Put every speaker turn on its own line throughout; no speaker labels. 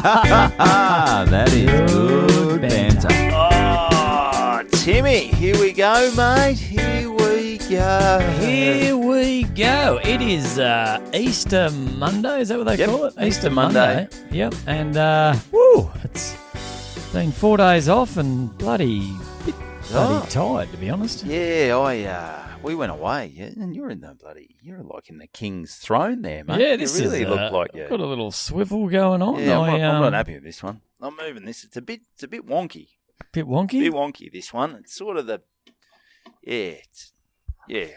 That is good banter. Oh, Timmy, here we go, mate. Here we go.
Here we go. It is Easter Monday. Is that what they call it?
Easter Monday.
Yep. And, it's been 4 days off and bloody tired, to be honest.
Yeah, we went away, and you're like in the king's throne there, mate.
Yeah, this
you really
is,
look like you.
Got a little swivel going on.
Yeah, I'm not happy with this one. I'm moving this. It's a bit wonky.
Bit wonky?
Bit wonky, this one. It's sort of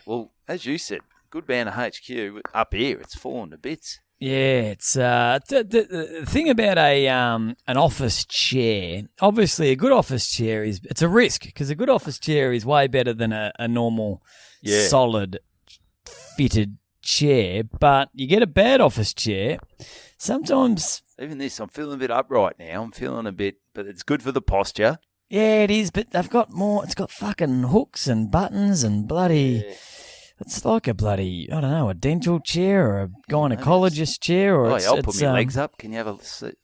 well, as you said, good Banter HQ up here. It's fallen to bits.
Yeah, it's the thing about an office chair. Obviously, a good office chair it's a risk because a good office chair is way better than a normal solid fitted chair. But you get a bad office chair, sometimes.
Even this, I'm feeling a bit upright now. I'm feeling a bit, but it's good for the posture.
Yeah, it is. But they've got more. It's got fucking hooks and buttons and bloody. Yeah. It's like a bloody, I don't know, a dental chair or a gynecologist chair. Or
I'll put my legs up. Can you have a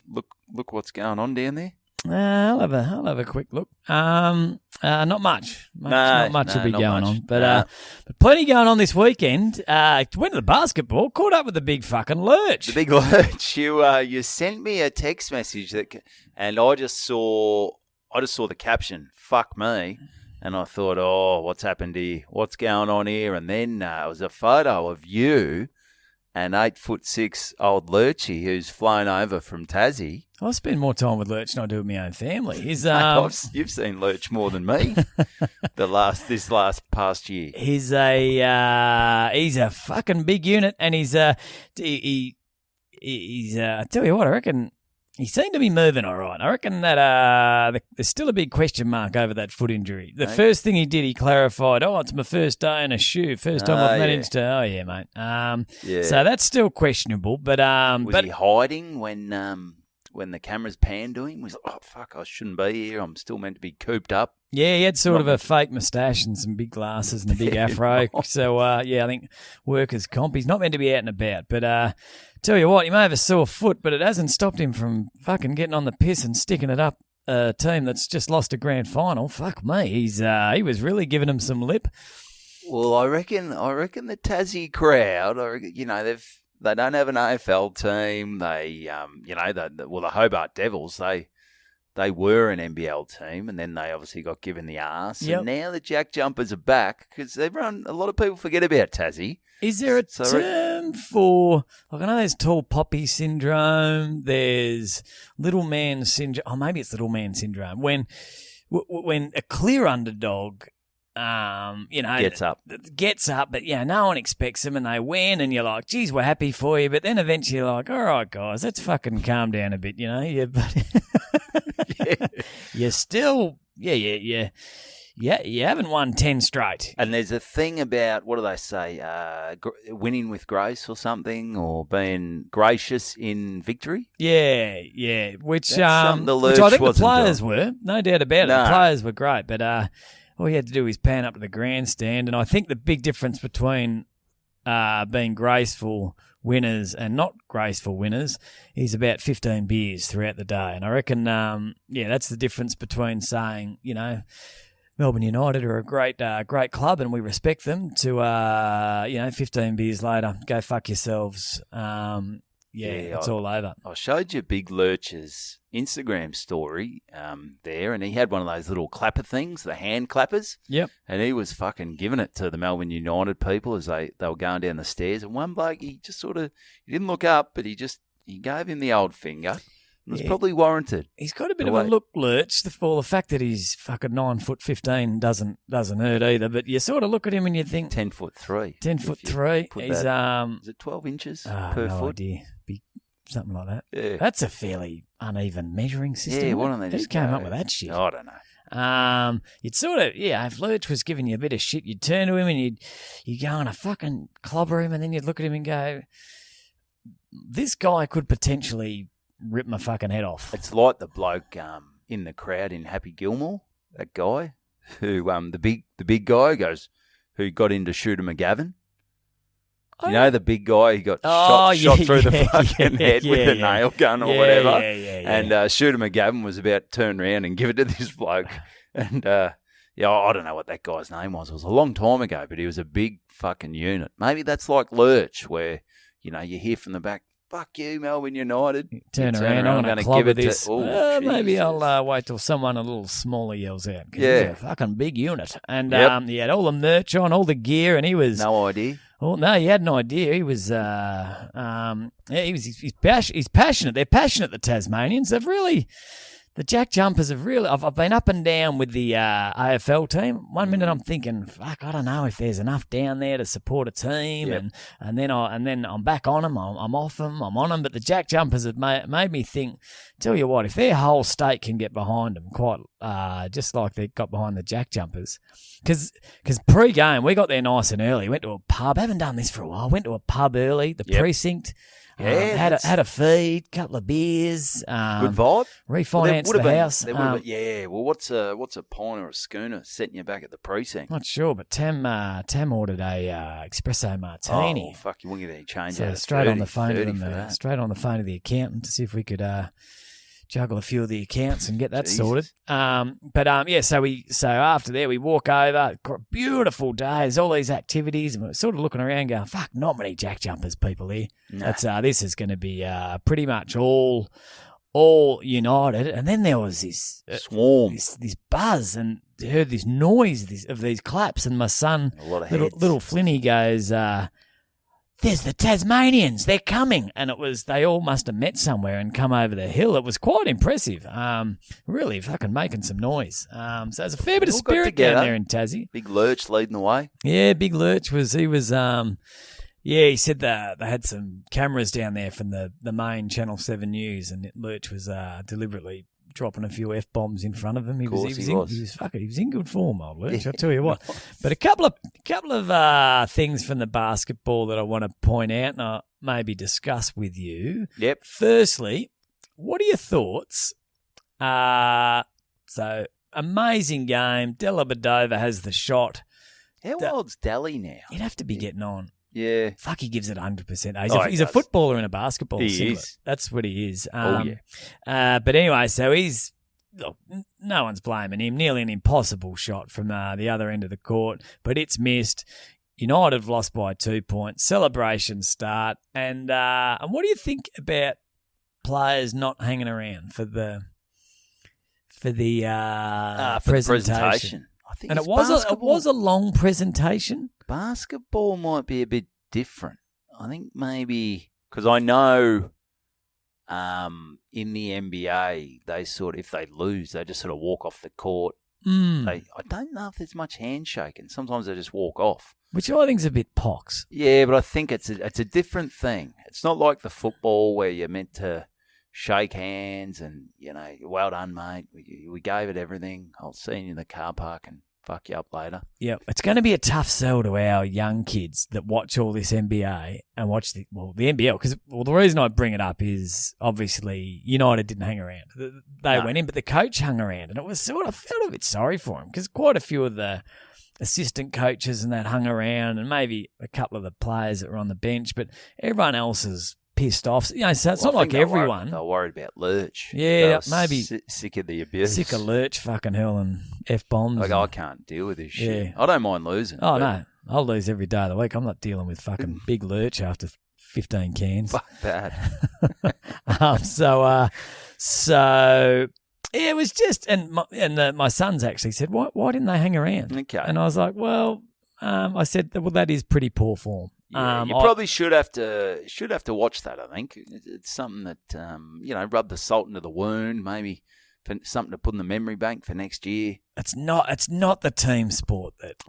look what's going on down there?
I'll have a quick look. Not much. Not much will be going on. But plenty going on this weekend. Went to the basketball, caught up with the big fucking lurch.
The big lurch. You sent me a text message and I just saw the caption, "Fuck me." And I thought, what's happened here? What's going on here? And then it was a photo of you and 8'6" old Lurchy who's flown over from Tassie.
I spend more time with Lurch than I do with my own family.
You've seen Lurch more than me this last past year.
He's a fucking big unit, and he's I tell you what, I reckon. He seemed to be moving all right. I reckon that there's still a big question mark over that foot injury. The first thing he did, he clarified, it's my first day in a shoe. First time I've managed to, mate. So that's still questionable. But
Was he hiding when the cameras panned to him? Was like, fuck, I shouldn't be here. I'm still meant to be cooped up.
Yeah, he had sort of a fake moustache and some big glasses and a big afro. So, I think workers' comp. He's not meant to be out and about. But tell you what, he may have a sore foot, but it hasn't stopped him from fucking getting on the piss and sticking it up a team that's just lost a grand final. Fuck me. He was really giving him some lip.
Well, I reckon the Tassie crowd, they don't have an AFL team. They, the Hobart Devils, they were an NBL team, and then they obviously got given the arse. Yep. And now the Jack Jumpers are back because a lot of people forget about Tassie.
Is there a term for, I know there's tall poppy syndrome, there's little man syndrome, maybe it's little man syndrome, when a clear underdog gets up, but no one expects them and they win and you're like, geez, we're happy for you. But then eventually you're like, all right, guys, let's fucking calm down a bit, You're still, you haven't won 10 straight.
And there's a thing about, what do they say, winning with grace or something, or being gracious in victory?
Yeah, which I think
the
players were, no doubt about it. The players were great, but all he had to do was pan up to the grandstand, and I think the big difference between being graceful winners and not graceful winners is about 15 beers throughout the day. And I reckon, that's the difference between saying, Melbourne United are a great club and we respect them to, 15 beers later, go fuck yourselves. It's all over.
I showed you Big Lurch's Instagram story there, and he had one of those little clapper things, the hand clappers.
Yep.
And he was fucking giving it to the Melbourne United people as they were going down the stairs. And one bloke, he just he didn't look up, but he gave him the old finger. It was probably warranted.
He's got a bit of a look, Lurch. The fact that he's fucking 9'15" doesn't hurt either. But you sort of look at him and you think
10'3".
10'3". He's
is it 12 inches per foot?
Idea. Be something like that.
Yeah.
That's a fairly uneven measuring system.
Yeah, why don't they just
came up with that shit?
I don't know.
You'd sort of, if Lurch was giving you a bit of shit, you'd turn to him and you'd go and fucking clobber him, and then you'd look at him and go, this guy could potentially rip my fucking head off.
It's like the bloke in the crowd in Happy Gilmore, that guy who the big guy who got into Shooter McGavin. The big guy who got shot through the fucking head with a nail gun or whatever. And Shooter McGavin was about to turn around and give it to this bloke. And, I don't know what that guy's name was. It was a long time ago, but he was a big fucking unit. Maybe that's like Lurch, where, you hear from the back, fuck you, Melbourne United.
Turn around, I'm going to give it this. Maybe I'll wait till someone a little smaller yells out. Yeah. He's a fucking big unit. And he had all the merch on, all the gear, and he was...
No idea.
Oh, no, he had an idea. He was... he's passionate. They're passionate, the Tasmanians. They've really... The Jack Jumpers have really... I've been up and down with the AFL team. One minute I'm thinking, fuck, I don't know if there's enough down there to support a team, and then I'm back on them. I'm off them. I'm on them. But the Jack Jumpers have made me think. Tell you what, if their whole state can get behind them, quite just like they got behind the Jack Jumpers, because pre-game we got there nice and early. Went to a pub. Haven't done this for a while. Went to a pub early. The precinct. Had a feed, couple of beers.
Good vibe.
Refinanced the house.
What's a pint or a schooner setting you back at the precinct?
Not sure, but Tam ordered a espresso martini.
Oh fuck! You won't get any change.
So
out
straight
30,
on the phone to them. Straight on the phone to the accountant to see if we could juggle a few of the accounts and get that sorted. So after there we walk over. Beautiful days, all these activities, and we're sort of looking around going, fuck, not many Jack Jumpers people here. No. This is going to be pretty much all united. And then there was this
swarm,
this buzz, and heard this noise of these claps, and my son, little Flinny, goes, there's the Tasmanians, they're coming. And they all must have met somewhere and come over the hill. It was quite impressive. Really fucking making some noise. So there's a fair bit of spirit down there in Tassie.
Big Lurch leading the way.
Yeah, Big Lurch he said that they had some cameras down there from the main Channel 7 News, and Lurch was deliberately dropping a few F-bombs in front of him. He was in good form, old Lurch, I'll tell you what. But a couple of things from the basketball that I want to point out and maybe discuss with you.
Yep.
Firstly, what are your thoughts? So, amazing game. Della Badova has the shot.
How old's Dally now?
He'd have to be getting on.
Yeah.
Fuck, he gives it 100%. He's a footballer in a basketball singlet.
Is.
That's what he is. But anyway, so no one's blaming him. Nearly an impossible shot from the other end of the court, but it's missed. United have lost by 2 points. Celebrations start. And what do you think about players not hanging around for the presentation?
I think
it was a long presentation.
Basketball might be a bit different. I think maybe because I know in the NBA they if they lose, they just sort of walk off the court. I don't know if there's much handshaking. Sometimes they just walk off,
which I think is a bit pox.
Yeah, but I think it's a different thing. It's not like the football where you're meant to shake hands and well done, mate. We gave it everything. I'll see you in the car park and fuck you up later. Yeah,
it's going to be a tough sell to our young kids that watch all this NBA and watch the NBL. Because the reason I bring it up is obviously United didn't hang around. They went in, but the coach hung around, and I felt a bit sorry for him because quite a few of the assistant coaches and that hung around, and maybe a couple of the players that were on the bench, but everyone else is pissed off. So it's not like everyone.
They're worried about Lurch.
Yeah, maybe
sick of the abuse.
Sick of Lurch, fucking hell, and F-bombs.
I can't deal with this shit. Yeah. I don't mind losing.
Oh, no. I'll lose every day of the week. I'm not dealing with fucking big Lurch after 15 cans.
Fuck that.
Yeah, it was just, and my sons actually said, why didn't they hang around?
Okay.
And I was like, well, I said, well, that is pretty poor form.
Yeah, you probably should have to watch that. I think it's something that rub the salt into the wound, maybe for something to put in the memory bank for next year.
It's not the team sport that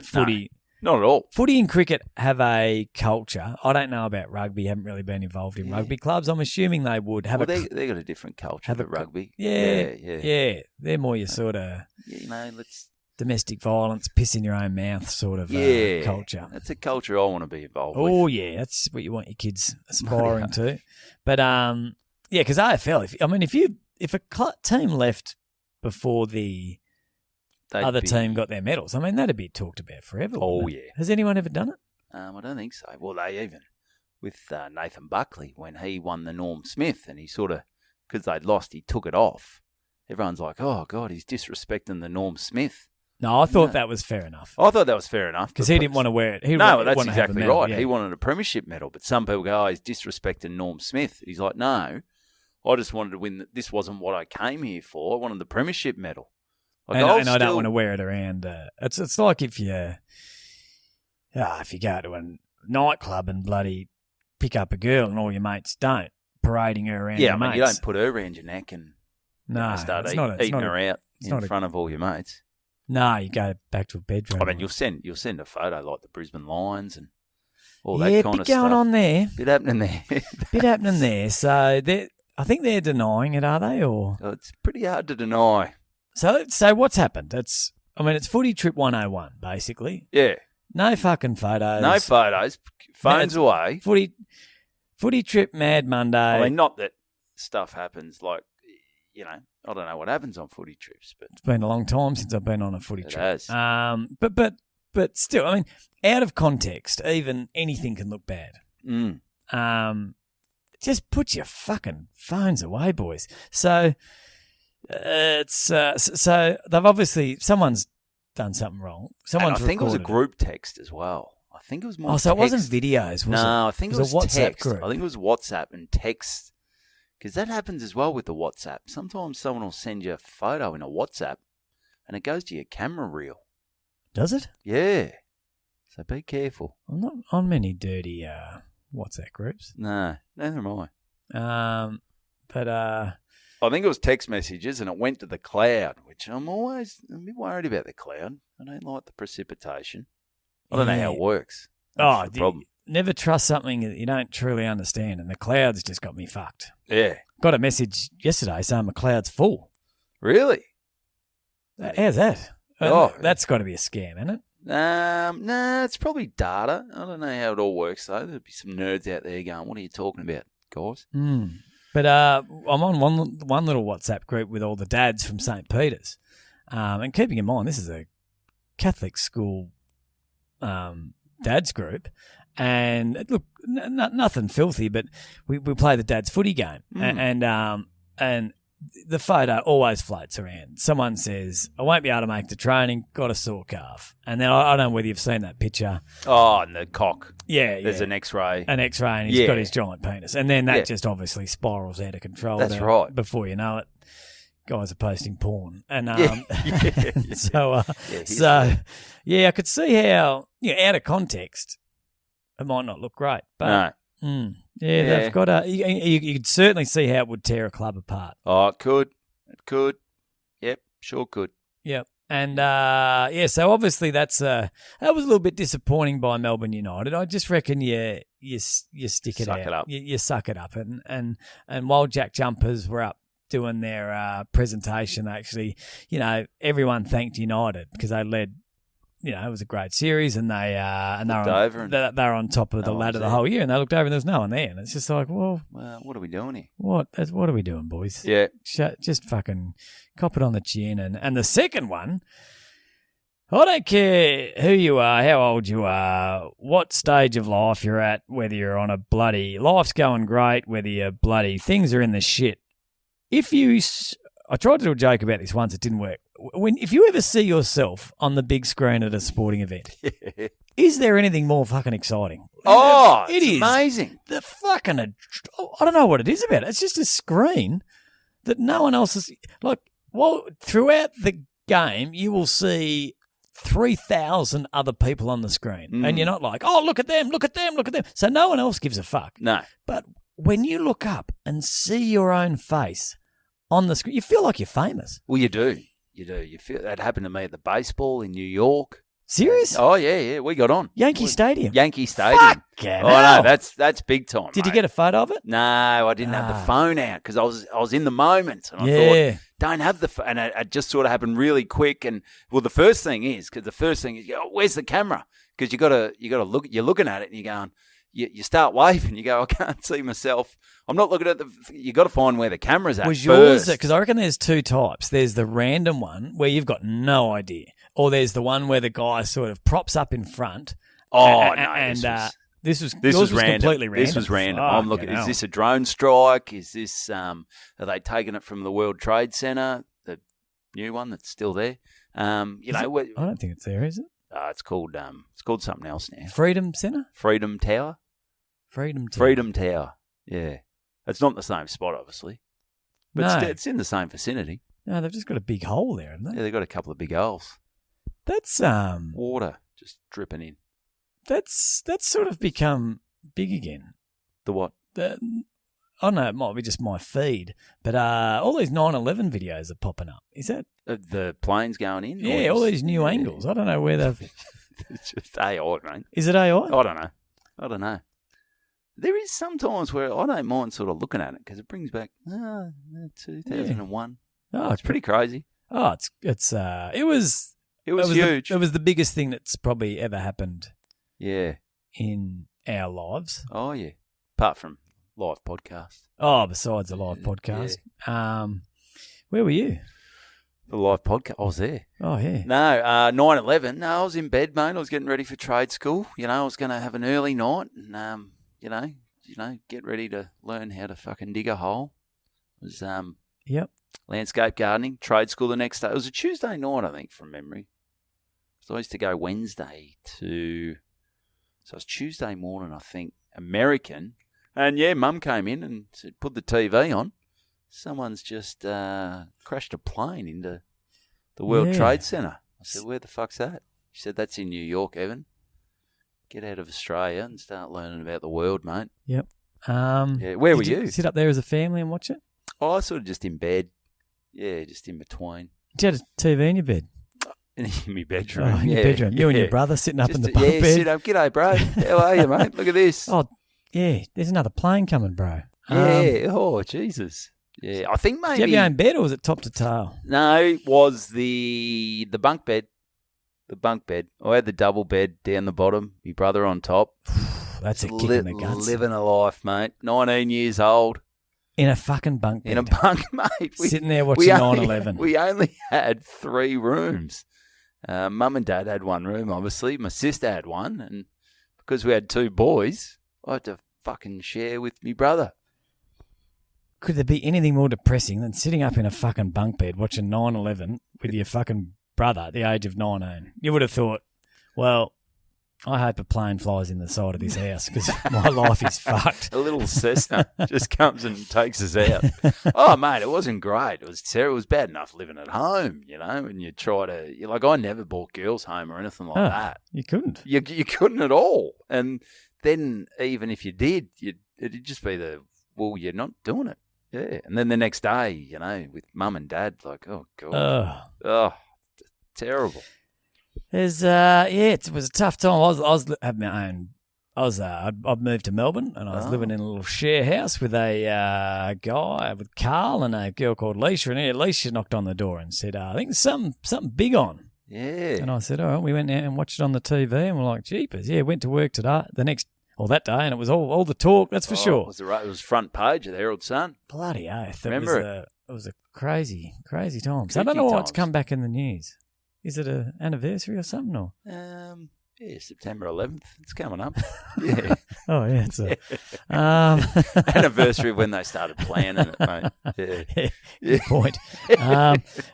footy.
No, not at all.
Footy and cricket have a culture. I don't know about rugby. Haven't really been involved in rugby clubs. I'm assuming they would have.
They got a different culture. Have rugby.
Yeah. They're more your sort of.
Let's.
Domestic violence, piss in your own mouth sort of culture.
That's a culture I want to be involved with.
Oh, yeah. That's what you want your kids aspiring to. But, because AFL, if a team left before the other team got their medals, that'd be talked about forever.
Oh, yeah.
Has anyone ever done it?
I don't think so. Well, they even, with Nathan Buckley, when he won the Norm Smith, and he sort of because they'd lost, he took it off. Everyone's like, oh, God, he's disrespecting the Norm Smith.
No, I thought that was fair enough.
I thought that was fair enough.
Because he didn't want to wear it.
That's exactly
medal,
right.
yeah.
He wanted a premiership medal. But some people go, oh, he's disrespecting Norm Smith. He's like, no, I just wanted to win. This wasn't what I came here for. I wanted the premiership medal. Like,
I don't want to wear it around. It's like if you go to a nightclub and bloody pick up a girl and all your mates don't, parading her around your mates.
You don't put her around your neck and start eating her out in front of all your mates.
No, you go back to a bedroom.
I mean, you'll send a photo like the Brisbane Lions and all that kind of stuff.
Yeah, bit going on there.
Bit happening there.
Bit happening there. So I think they're denying it, are they? Or
it's pretty hard to deny.
So what's happened? It's Footy Trip 101, basically.
Yeah.
No fucking photos.
No photos. Phones away.
Footy Trip Mad Monday.
I mean, not that stuff happens like, I don't know what happens on footy trips, but
it's been a long time since I've been on a footy trip.
It has.
But still, I mean, out of context, even anything can look bad. Just put your fucking phones away, boys. So so they've obviously someone's done something wrong.
I think it was a group text as well. I think it was more.
Oh, so
text.
It wasn't videos, was it?
No, I think it was
a WhatsApp
text.
group.
I think it was WhatsApp and text. Because that happens as well with the WhatsApp. Sometimes someone will send you a photo in a WhatsApp and it goes to your camera reel.
Does it?
Yeah. So be careful.
I'm not on many dirty WhatsApp groups.
No, neither am
I.
I think it was text messages and it went to the cloud, which I'm a bit worried about the cloud. I don't like the precipitation. I don't know how it works. That's the problem.
Never trust something that you don't truly understand, and the cloud's just got me fucked.
Yeah.
Got a message yesterday saying my cloud's full.
Really?
How's that? That's got to be a scam, isn't it?
Nah, it's probably data. I don't know how it all works, though. There'll be some nerds out there going, what are you talking about, guys?
But I'm on one little WhatsApp group with all the dads from St. Peter's. And keeping in mind, this is a Catholic school dads group. And look, nothing filthy, but we play the dad's footy game, and the photo always floats around. Someone says, "I won't be able to make the training. Got a sore calf," and then I don't know whether you've seen that picture.
Oh, and the cock.
Yeah,
there's an X-ray,
and he's got his giant penis, and then that just obviously spirals out of control.
That's right.
Before you know it, guys are posting porn, and
so
I could see how out of context. It might not look great, but they've got you could certainly see how it would tear a club apart.
Oh, it could. Yep, sure could.
Yep, and so obviously that was a little bit disappointing by Melbourne United. I just reckon you stick it out, you suck it up, and while Jack Jumpers were up doing their presentation, actually, everyone thanked United because they led. It was a great series, and they were on top of the ladder the whole year, and they looked over and there was no one there, and it's just like, well,
what are we doing here?
What are we doing, boys?
Yeah,
just fucking cop it on the chin, and the second one, I don't care who you are, how old you are, what stage of life you're at, whether you're on a bloody life's going great, whether you're bloody things are in the shit. I tried to do a joke about this once, it didn't work. If you ever see yourself on the big screen at a sporting event, is there anything more fucking exciting?
It is amazing.
The fucking, I don't know what it is about it. It's just a screen that no one else is throughout the game, you will see 3,000 other people on the screen, and you're not like, oh, look at them. So no one else gives a fuck.
No.
But when you look up and see your own face on the screen, you feel like you're famous.
Well, you do. You feel that happened to me at the baseball in New York.
Serious?
Oh yeah, we got on
Yankee Stadium.
Oh no, that's big time.
Did you get a photo of it?
No, I didn't have the phone out because I was in the moment, and I thought don't have the phone. And it just sort of happened really quick. And the first thing is where's the camera? Because you got to look. You're looking at it and you're going. You start waving. You go, I can't see myself. I'm not looking at you got to find where the camera's at.
Was yours? Because I reckon there's two types. There's the random one where you've got no idea, or there's the one where the guy sort of props up in front.
Oh,
This was
random.
Completely random.
This was random.
Oh,
I'm looking. Is this a drone strike? Is this? Are they taking it from the World Trade Center, the new one that's still there? I
don't think it's there, is it?
It's called something else now.
Freedom Center.
Freedom Tower. Freedom Tower. Yeah, it's not the same spot, obviously, but it's in the same vicinity.
No, they've just got a big hole there, haven't they?
Yeah, they've got a couple of big holes.
That's
water just dripping in.
That's sort of become big again.
The what?
I don't know, it might be just my feed, but all these 9/11 videos are popping up. Is that
the planes going in?
Yeah, all these new angles. I don't know where they've.
It's just AI, mate.
Is it AI?
I don't know. There is sometimes where I don't mind sort of looking at it because it brings back 2001.
Yeah. Oh,
it's pretty crazy.
Oh, it was
huge.
It was the biggest thing that's probably ever happened.
Yeah.
In our lives.
Oh yeah. Apart from live podcast.
Oh, besides the live podcast. Yeah. Where were you?
The live podcast. I was there.
Oh yeah.
No, 9/11. No, I was in bed, mate. I was getting ready for trade school. I was going to have an early night, and get ready to learn how to fucking dig a hole. It was
Yep.
Landscape gardening, trade school the next day. It was a Tuesday night, I think, from memory. So I used to go Wednesday to. So it was Tuesday morning, I think, American. And, yeah, Mum came in and said, put the TV on. Someone's just crashed a plane into the World Trade Center. I said, where the fuck's that? She said, that's in New York, Evan. Get out of Australia and start learning about the world, mate.
Yep.
Where were you?
Sit up there as a family and watch it?
Oh, I was sort of just in bed. Yeah, just in between.
Did you have a TV in your bed?
In my bedroom.
Oh, in your bedroom. You and your brother sitting up in the bunk bed.
Yeah, sit up. G'day, bro. How are you, mate? Look at this.
Oh, yeah. There's another plane coming, bro.
Yeah. Oh, Jesus. Yeah. I think maybe.
Did you have your own bed or was it top to tail?
No, it was the bunk bed. The bunk bed. I had the double bed down the bottom. My brother on top.
That's a kick in the guts.
Living a life, mate. 19 years old.
In a fucking bunk bed.
In a bunk, mate.
Sitting there watching 9/11.
We only had 3 rooms. Mum and Dad had one room, obviously. My sister had one. And because we had 2 boys, I had to fucking share with me brother.
Could there be anything more depressing than sitting up in a fucking bunk bed watching 9/11 with your fucking brother at the age of 19? You would have thought, well, I hope a plane flies in the side of this house because my life is fucked.
A little Cessna just comes and takes us out. Oh, mate, it wasn't great. It was terrible. It was bad enough living at home, and you try to, I never bought girls home or anything like that.
You couldn't.
You couldn't at all. And then even if you did, it'd just be you're not doing it. Yeah. And then the next day, with Mum and Dad, like, oh, God. Oh, terrible.
There's it was a tough time. I was having my own. I'd moved to Melbourne and I was living in a little share house with a guy with Carl and a girl called Leisha. And Leisha knocked on the door and said, "I think there's something big on."
Yeah.
And I said, "All right." We went out and watched it on the TV and we're like, "Jeepers!" Yeah, went to work today, that day, and it was all the talk. That's for sure.
It was front page of the Herald Sun.
Bloody oath!
Remember
it was a crazy time. So I don't know what's come back in the news. Is it an anniversary or something? Or?
Yeah, September 11th. It's coming up. Yeah.
Oh, yeah. It's
anniversary of when they started planning it, mate. Yeah.
Good point.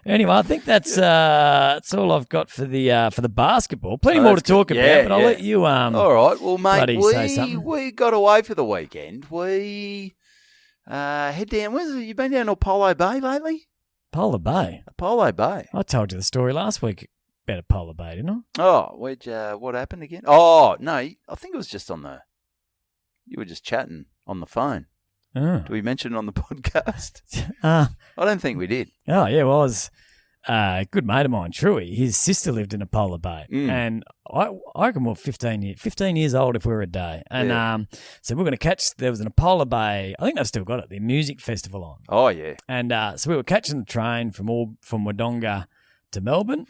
Anyway, I think that's all I've got for the basketball. Plenty more to talk about, but I'll let you.
All right. Well, mate,
say something.
We got away for the weekend. We head down. You been down to Apollo Bay lately?
Apollo Bay.
Apollo Bay.
I told you the story last week about Apollo Bay, didn't I?
Oh, what happened again? Oh, no, I think it was just you were just chatting on the phone.
Oh.
Did we mention it on the podcast? I don't think we did.
Oh, yeah, well, I was a good mate of mine, Truey. His sister lived in Apollo Bay, and I reckon we're 15 years old if we were a day. And so we're going to catch, there was an Apollo Bay, I think they've still got it, the music festival on.
Oh, yeah.
And so we were catching the train from Wodonga to Melbourne,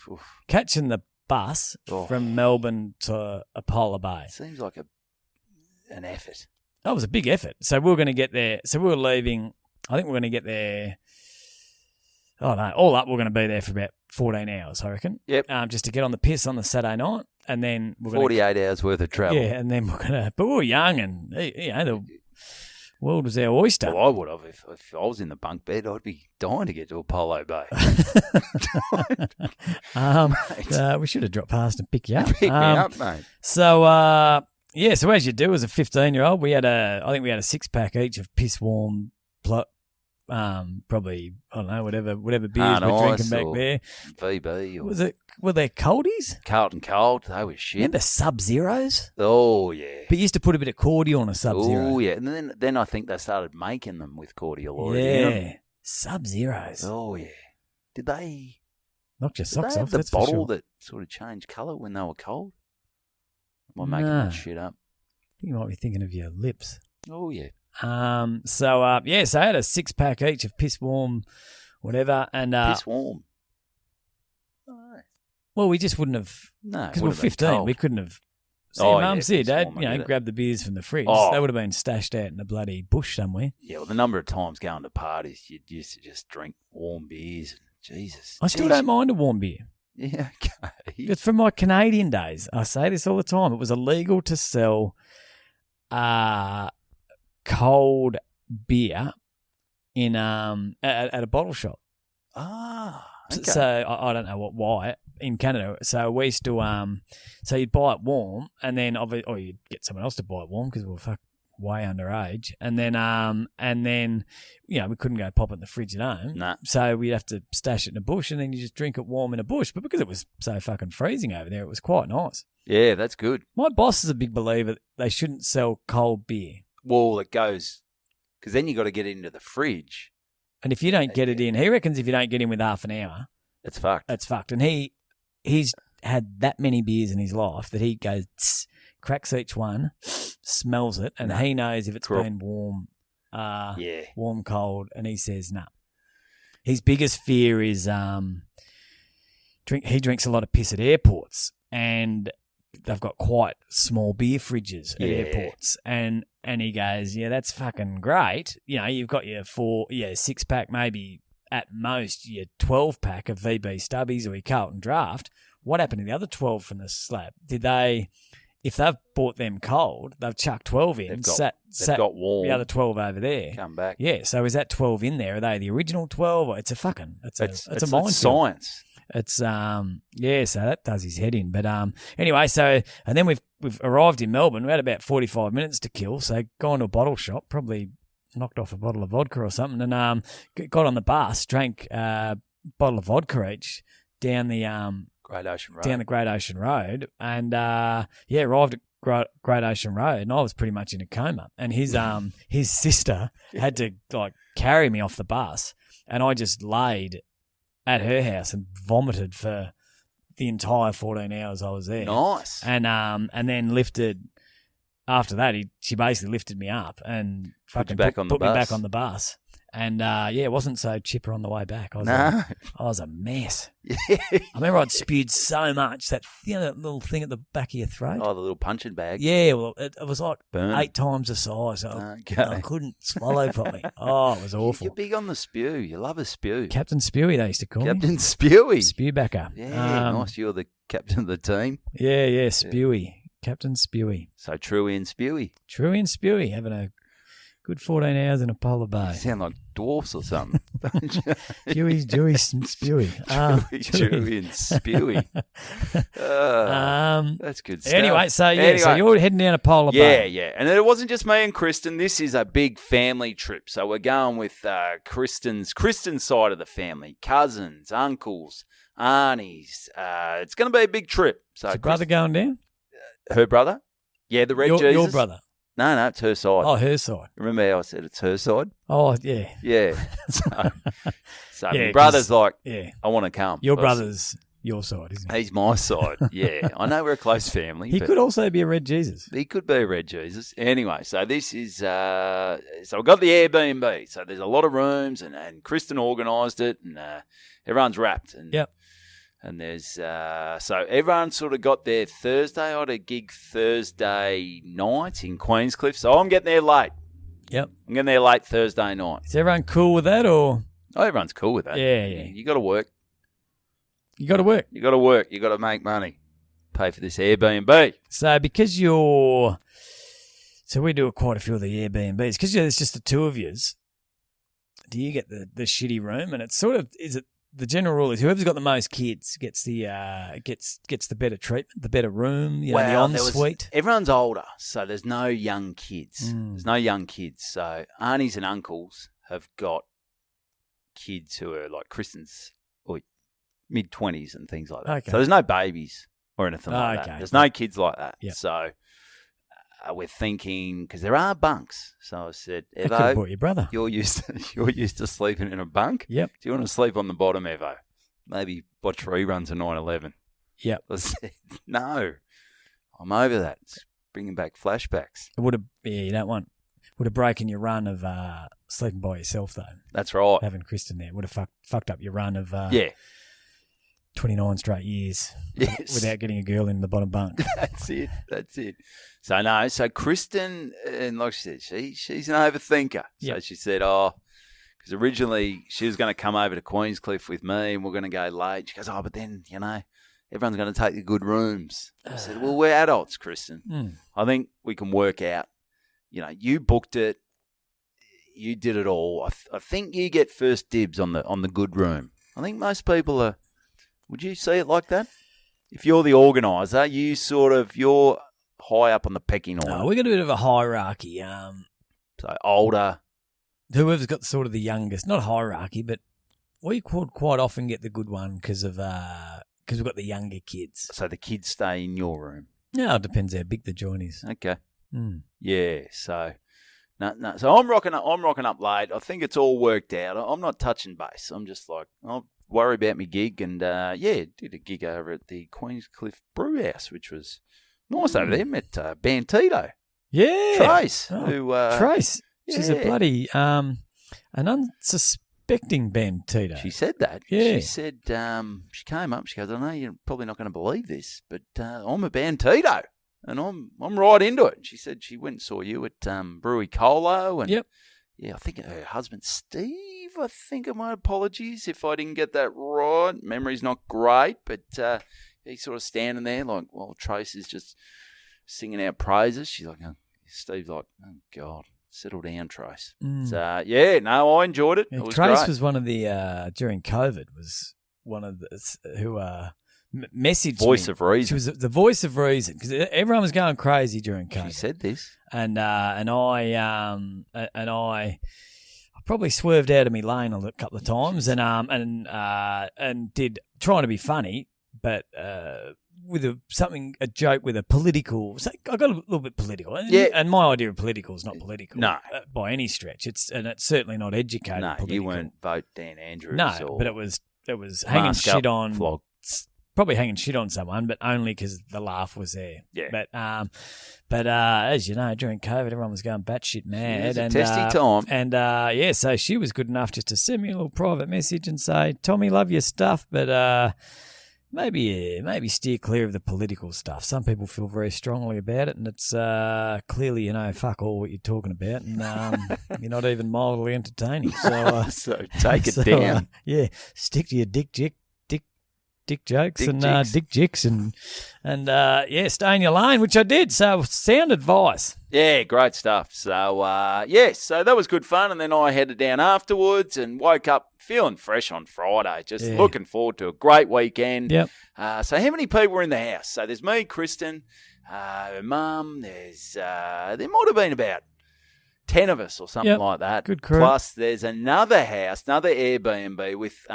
catching the bus from Melbourne to Apollo Bay.
Seems like an effort.
That was a big effort. So we were going to get there. So we were leaving, I think we're going to get there, oh no, all up we're going to be there for about 14 hours, I reckon.
Yep.
Just to get on the piss on the Saturday night and then we're going
48 hours worth of travel.
Yeah, and then we're going to... But we were young and, the world was our oyster.
Well, I would have. If I was in the bunk bed, I'd be dying to get to Apollo Bay.
We should have dropped past and picked you up.
Pick me up, mate.
So, so as you do as a 15-year-old, I think we had a 6-pack each of piss warm, probably, I don't know, whatever beers we're drinking back there.
VB.
Or, were they coldies?
Carlton Cold, they were shit.
Remember Sub-Zeros?
Oh, yeah.
But you used to put a bit of cordial on a Sub-Zero.
Oh, yeah. And then I think they started making them with cordial already.
Yeah. Sub-Zeros.
Oh, yeah. Did they
knock your socks
have
off?
the
That's
bottle
for sure.
that sort of changed colour when they were cold? Am I making that shit up?
I think you might be thinking of your lips.
Oh, yeah.
So I had a 6-pack each of piss warm, whatever, and
piss warm.
Well, we just wouldn't have, because we were 15. We couldn't have. So Mum said, Dad, grab the beers from the fridge. They would have been stashed out in a bloody bush somewhere.
Yeah, well, the number of times going to parties, you used to just drink warm beers. Jesus,
I still don't mind a warm beer.
Yeah, okay.
It's from my Canadian days. I say this all the time. It was illegal to sell cold beer in at a bottle shop.
Ah, okay.
So I don't know why in Canada. So we used to so you'd buy it warm, and then or you'd get someone else to buy it warm because we were way underage, and then we couldn't go pop it in the fridge at home.
Nah.
So we'd have to stash it in a bush, and then you just drink it warm in a bush. But because it was so fucking freezing over there, it was quite nice.
Yeah, that's good.
My boss is a big believer that they shouldn't sell cold beer. Well,
it goes because then you got to get it into the fridge.
And if you don't get it in, he reckons if you don't get in with half an hour,
it's fucked.
It's fucked. And he's had that many beers in his life that he goes, tss, cracks each one, smells it, and he knows if it's been warm, warm, cold, and he says no. His biggest fear is he drinks a lot of piss at airports, and they've got quite small beer fridges at airports, and he goes, yeah, that's fucking great. You've got your 6-pack, maybe at most your 12-pack of VB Stubbies or your Carlton Draft. What happened to the other 12 from the slab? If they've bought them cold, they've chucked 12 in, sat
got warm.
The other 12 over there.
Come back.
Yeah, so is that 12 in there? Are they the original 12? Or it's a minefield.
Science.
It's so that does his head in. But anyway, and then we've arrived in Melbourne. We had about 45 minutes to kill, so gone to a bottle shop, probably knocked off a bottle of vodka or something, and got on the bus, drank a bottle of vodka each down the
Great Ocean Road.
Down the Great Ocean Road, and arrived at Great Ocean Road, and I was pretty much in a coma. And his sister had to carry me off the bus, and I just laid at her house and vomited for the entire 14 hours I was there.
Nice.
And then lifted. After that, she basically lifted me up and put me back on the bus. And it wasn't so chipper on the way back. I was a mess.
Yeah.
I remember I'd spewed so much that that little thing at the back of your throat.
Oh, the little punching bag.
Yeah, well, it was like 8 times the size. I couldn't swallow properly. Oh, it was awful.
You're big on the spew. You love a spew.
Captain Spewy, they used to call me.
Captain Spewy.
Spewbacker.
Yeah, nice. You're the captain of the team.
Yeah, Spewy. Yeah. Captain Spewy.
So Truey and Spewy.
Truey and Spewy having a good 14 hours in a polar bay.
You sound like dwarfs or something.
Dewey, Spewy.
Chewy and Spewy. That's good stuff.
Anyway, so you're heading down a polar bay.
Yeah. And it wasn't just me and Kristen. This is a big family trip. So we're going with Kristen's side of the family. Cousins, uncles, aunties. It's going to be a big trip. So
is your brother going down?
Her brother? Yeah, the Red Jesus.
Your brother?
No, it's her side.
Oh, her side.
Remember how I said it's her side?
Oh, yeah.
Yeah. So my brother's like, I want to come.
Your brother's your side, isn't he?
He's my side, yeah. I know we're a close family.
He could also be a Red Jesus.
He could be a Red Jesus. Anyway, so this is, so we've got the Airbnb. So there's a lot of rooms, and Kristen organised it, and everyone's wrapped. And,
yep.
And there's, so everyone sort of got there Thursday. I had a gig Thursday night in Queenscliff. So I'm getting there late.
Yep.
I'm getting there late Thursday night.
Is everyone cool with that or?
Oh, everyone's cool with that.
Yeah.
You got to work.
You got to work.
You got to work. You got to make money. pay for this Airbnb.
So because we do quite a few of the Airbnbs, because there's just the two of yous, do you get the shitty room? And it's sort of, is it, the general rule is whoever's got the most kids gets the gets the better treatment, the better room, the ensuite.
Everyone's older, so there's no young kids. There's no young kids. So aunties and uncles have got kids who are like Kristen's or mid-20s and things like that.
Okay.
So there's no babies or anything like that. There's no kids like that.
Yep.
So we're thinking, because there are bunks. So I said,
I could have
Evo,
brought your brother.
you're used to sleeping in a bunk.
Yep.
Do you want to sleep on the bottom, Evo? Maybe watch reruns of 9/11.
Yep.
I said, no, I'm over that. It's bringing back flashbacks.
It would have broken your run of sleeping by yourself though.
That's right.
Having Kristen there would have fucked up your run of 29 straight years without getting a girl in the bottom bunk.
That's it. So Kristen, and like she said, she's an overthinker. So she said, because originally she was going to come over to Queenscliff with me and we're going to go late. She goes, but then, everyone's going to take the good rooms. I said, well, we're adults, Kristen. I think we can work out. You booked it. You did it all. I think you get first dibs on the good room. I think most people are. Would you see it like that? If you're the organiser, you're high up on the pecking order.
No, we got a bit of a hierarchy.
So older.
Whoever's got sort of the youngest, not hierarchy, but we could quite often get the good one because we've got the younger kids.
So the kids stay in your room.
No, it depends how big the joint is.
Okay. Yeah. So no. So I'm rocking up late. I think it's all worked out. I'm not touching base. I'm just like, I'll worry about my gig, and did a gig over at the Queenscliff Brew House, which was nice over there. Met Bantido.
Yeah.
Trace.
Trace. She's a bloody an unsuspecting Bantido.
She said that.
Yeah.
She said she came up. She goes, I know you're probably not going to believe this, but I'm a Bantido, and I'm right into it. She said she went and saw you at Brewery Colo, and I think her husband Steve. I think my apologies if I didn't get that right. Memory's not great, but he's sort of standing there like, well, Trace is just singing out praises. She's like, Steve's like, oh God, settle down, Trace. So I enjoyed it. It was
Trace
great.
was one of the during COVID was one of the who messaged
voice
me.
of reason.
She was the voice of reason because everyone was going crazy during COVID.
She said this,
and I probably swerved out of my lane a couple of times, and did trying to be funny, but with a joke with a political. So I got a little bit political, and my idea of political is not political, by any stretch. It's certainly not educated. No, political.
You weren't vote Dan Andrews.
No, but it was hanging shit on.
Flog.
Probably hanging shit on someone, but only because the laugh was there.
Yeah.
But as you know, during COVID, everyone was going batshit mad.
It was a testy time.
And so she was good enough just to send me a little private message and say, Tommy, love your stuff, but maybe steer clear of the political stuff. Some people feel very strongly about it, and it's clearly, fuck all what you're talking about, and you're not even mildly entertaining. So,
so take it down.
Stick to your dick jokes and dick jicks and stay in your lane, which I did. So sound advice.
Yeah, great stuff. So so that was good fun, and then I headed down afterwards and woke up feeling fresh on Friday. Just looking forward to a great weekend.
Yep.
So how many people were in the house? So there's me, Kristen, her mum. There might have been about 10 of us or something like that.
Good crew.
Plus there's another house, another Airbnb with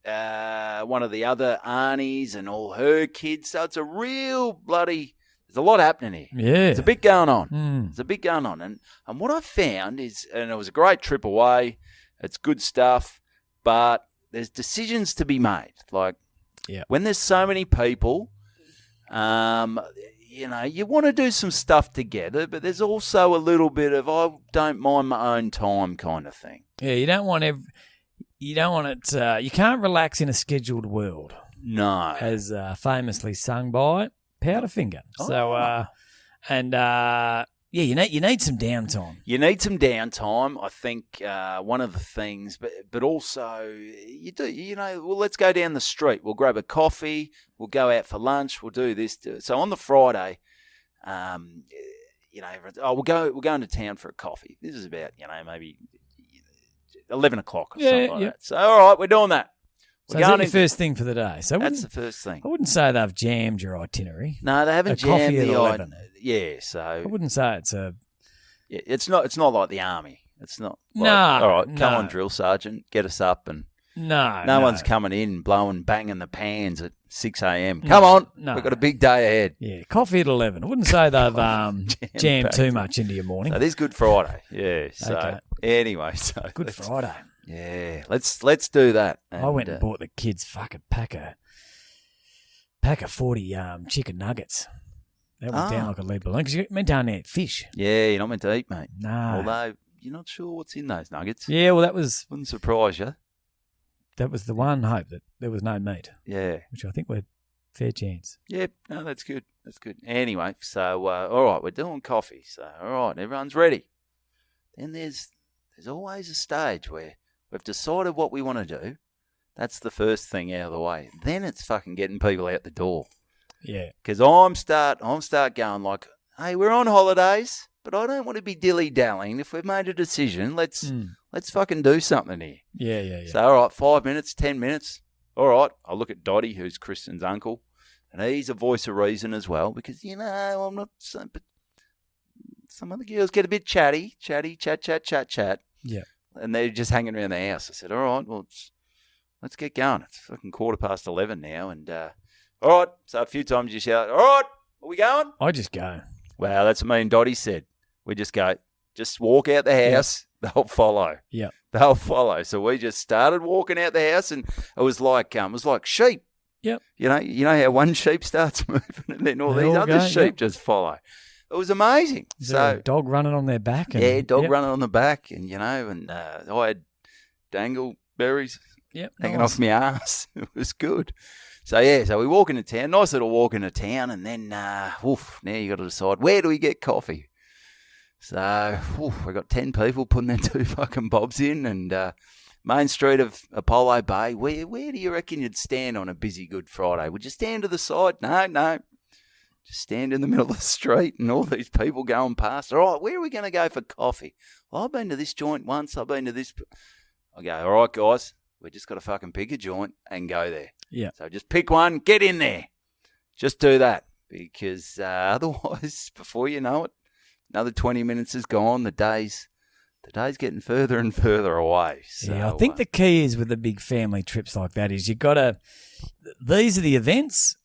one of the other aunties and all her kids. So it's a real bloody, there's a lot happening here.
Yeah.
There's a bit going on. There's a bit going on. And what I found is, and it was a great trip away, it's good stuff, but there's decisions to be made. Like when there's so many people, you want to do some stuff together, but there's also a little bit of, I don't mind my own time kind of thing.
Yeah, you don't want it. You can't relax in a scheduled world.
No,
as famously sung by Powderfinger. So, Yeah, you need some downtime.
You need some downtime. I think one of the things, but also you do. Well, let's go down the street. We'll grab a coffee. We'll go out for lunch. We'll do this. So on the Friday, we're going to town for a coffee. This is about maybe 11 o'clock or something like that. So all right, we're doing that.
So is that your first thing for the day? So
that's the first thing.
I wouldn't say they've jammed your itinerary.
No, they haven't jammed
coffee at 11.
Yeah, so
I wouldn't say it's a.
Yeah, it's not like the army. It's not. Like,
no.
All right, come on, drill sergeant, get us up and.
No
one's coming in, banging the pans at 6 a.m. Come on, we've got a big day ahead.
Yeah, coffee at 11. I wouldn't say they've jammed too much into your morning.
So this Good Friday, yeah. So anyway,
Good Friday.
Yeah, let's do that.
And I went and bought the kids fucking pack of 40 chicken nuggets. That went down like a lead balloon because you're meant to only eat fish.
Yeah, you're not meant to eat, mate.
No.
Although you're not sure what's in those nuggets.
Yeah, well,
wouldn't surprise you.
That was the one hope, that there was no meat.
Yeah.
Which I think we're fair chance.
Yep. No, that's good. That's good. Anyway, so, all right, we're doing coffee. So, all right, everyone's ready. Then there's always a stage where we've decided what we want to do. That's the first thing out of the way. Then it's fucking getting people out the door.
Yeah.
Because I'm start going like, hey, we're on holidays, but I don't want to be dilly-dallying. If we've made a decision, let's fucking do something here.
Yeah.
So, all right, 5 minutes, 10 minutes. All right, I'll look at Dottie, who's Kristen's uncle, and he's a voice of reason as well because, I'm not saying, but some other girls get a bit chat.
Yeah.
And they're just hanging around the house. I said, all right, well, let's get going. It's fucking 11:15 now. And, all right, so a few times you shout, all right, are we going?
I just go.
Wow, that's what me and Dottie said. We just go, just walk out the house. Yeah. They'll follow.
Yeah.
They'll follow. So we just started walking out the house, and it was like sheep.
Yep.
You know how one sheep starts moving, and then all these other sheep just follow. It was amazing.
Is there a dog running on their back?
Dog running on the back, and I had dangleberries hanging off my ass. It was good. So we walk into town, nice little walk into town, and then now you got to decide, where do we get coffee? So we got 10 people putting their 2 fucking bobs in, and main street of Apollo Bay. Where do you reckon you'd stand on a busy Good Friday? Would you stand to the side? No. Just stand in the middle of the street, and all these people going past. All right, where are we going to go for coffee? Well, I've been to this joint once. I've been to this. I go, all right, guys, we just got to fucking pick a joint and go there.
Yeah.
So just pick one, get in there. Just do that, because otherwise, before you know it, another 20 minutes is gone. The day's getting further and further away. So,
I think the key is with the big family trips like that is these are the events.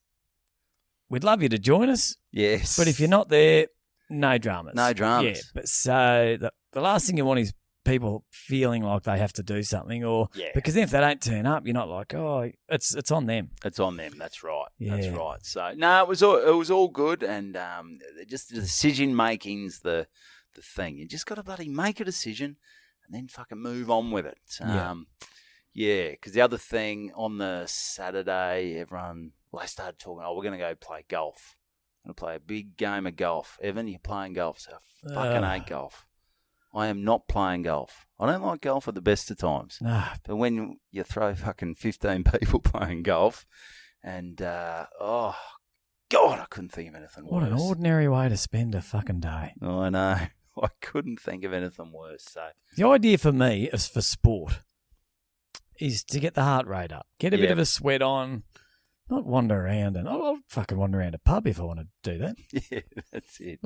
We'd love you to join us.
Yes.
But if you're not there, no dramas.
No dramas.
Yeah. But so the last thing you want is people feeling like they have to do something, because then if they don't turn up, you're not like, oh, it's on them.
It's on them. That's right.
Yeah.
That's right. So no, it was all good, and just the decision making's the thing. You just got to bloody make a decision and then fucking move on with it. Because the other thing on the Saturday, they started talking, we're going to go play golf. I'm going to play a big game of golf. Evan, you're playing golf, so I fucking hate golf. I am not playing golf. I don't like golf at the best of times.
No.
But when you throw fucking 15 people playing golf and, God, I couldn't think of anything worse.
What an ordinary way to spend a fucking day.
Oh, I know. I couldn't think of anything worse. So
the idea for me is for sport is to get the heart rate up, get a bit of a sweat on, not wander around. And I'll fucking wander around a pub if I want to do that.
Yeah, that's it.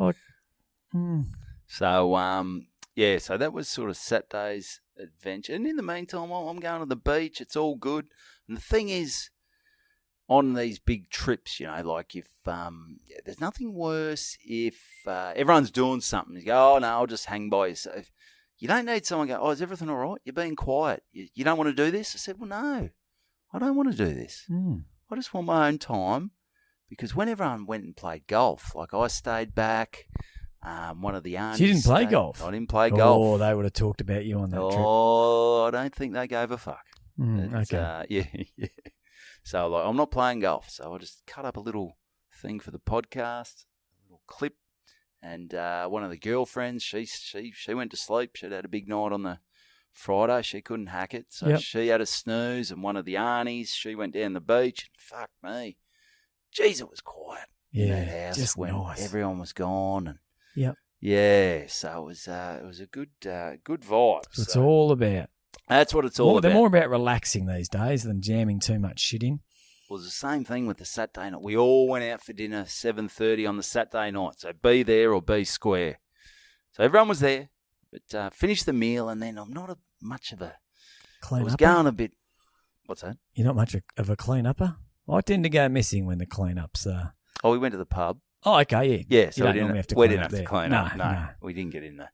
So,
so that was sort of Saturday's adventure. And in the meantime, I'm going to the beach. It's all good. And the thing is, on these big trips, like if there's nothing worse if everyone's doing something. You go, oh, no, I'll just hang by yourself. You don't need someone to go, oh, is everything all right? You're being quiet. You don't want to do this? I said, well, no, I don't want to do this. I just want my own time, because when everyone went and played golf, like I stayed back. One of the aunties.
So you didn't play golf?
I didn't play golf.
Oh, they would have talked about you on that trip.
Oh, I don't think they gave a fuck.
Okay.
Yeah. So I'm not playing golf. So I just cut up a little thing for the podcast, a little clip, And one of the girlfriends, she went to sleep. She'd had a big night on the Friday. She couldn't hack it. So she had a snooze. And one of the aunties, she went down the beach. And fuck me. Jeez, it was quiet in that house
just
when
nice.
everyone was gone. And
Yep.
so it was a good vibe.
That's it's all about.
That's what it's all about.
They're more about relaxing these days than jamming too much shit in.
It was the same thing with the Saturday night. We all went out for dinner 7:30 on the Saturday night. So be there or be square. So everyone was there, but finished the meal, and then I'm not much of a
clean
I was
upper?
going a bit. What's that?
You're not much of a clean upper? I tend to go missing when the clean ups are.
Oh, we went to the pub.
Oh, okay,
Yeah, so
you
we didn't have to clean up. No, we didn't get in the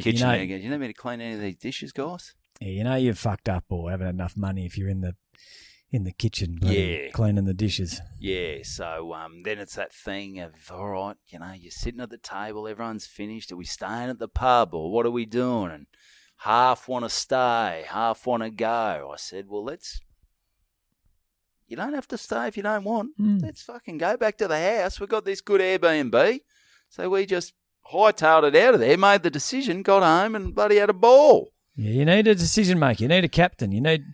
kitchen. You don't need to clean any of these dishes, guys.
Yeah, you've fucked up or haven't enough money if you're in the kitchen cleaning the dishes.
Yeah, so then it's that thing of, all right, you're sitting at the table, everyone's finished. Are we staying at the pub or what are we doing? And half want to stay, half want to go. I said, well, you don't have to stay if you don't want. Let's fucking go back to the house. We've got this good Airbnb. So we just hightailed it out of there, made the decision, got home and bloody had a ball.
Yeah, you need a decision maker. You need a captain. You need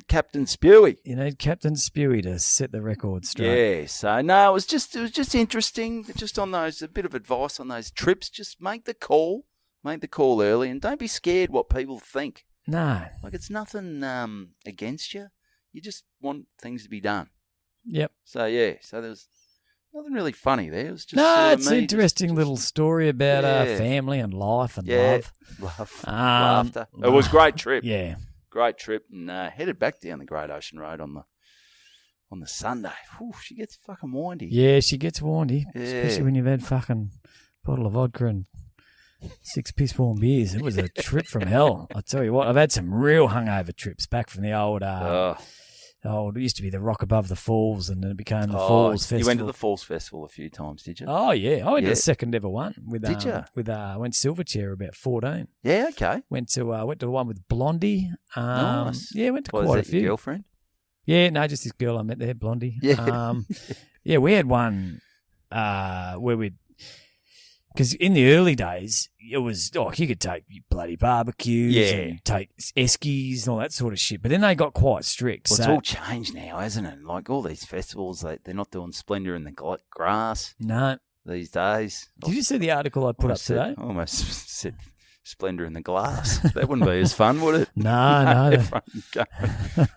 Captain Spewy.
You need Captain Spewy to set the record straight.
Yeah. So no, it was just interesting. Just on those, a bit of advice on those trips. Just make the call early, and don't be scared what people think.
No,
like it's nothing against you. You just want things to be done.
Yep.
So there was nothing really funny there. It was just
it's an interesting little story about family and life and love.
Laughter. It was a great trip.
Yeah.
Great trip. And headed back down the Great Ocean Road on the Sunday. Whew, she gets fucking windy.
Yeah, she gets windy. Yeah. Especially when you've had fucking bottle of vodka and 6 piss-warm beers. It was a trip from hell. I tell you what, I've had some real hungover trips back from the old... it used to be the Rock Above the Falls, and then it became the Falls Festival.
You went to the Falls Festival a few times, did you?
Oh, yeah. I went to the second ever one.
Did you?
I went to Silverchair about 14.
Yeah, okay.
Went to the one with Blondie.
Nice.
Yeah, went to quite a few.
Your girlfriend?
Yeah, no, just this girl I met there, Blondie.
Yeah.
Yeah, we had one where we'd... Because in the early days, it was, you could take bloody barbecues and take eskies and all that sort of shit. But then they got quite strict.
Well, it's all changed now, hasn't it? Like all these festivals, they're not doing Splendour in the grass these days.
Did you see the article I put up today?
I almost said Splendour in the glass. That wouldn't be as fun, would it?
No.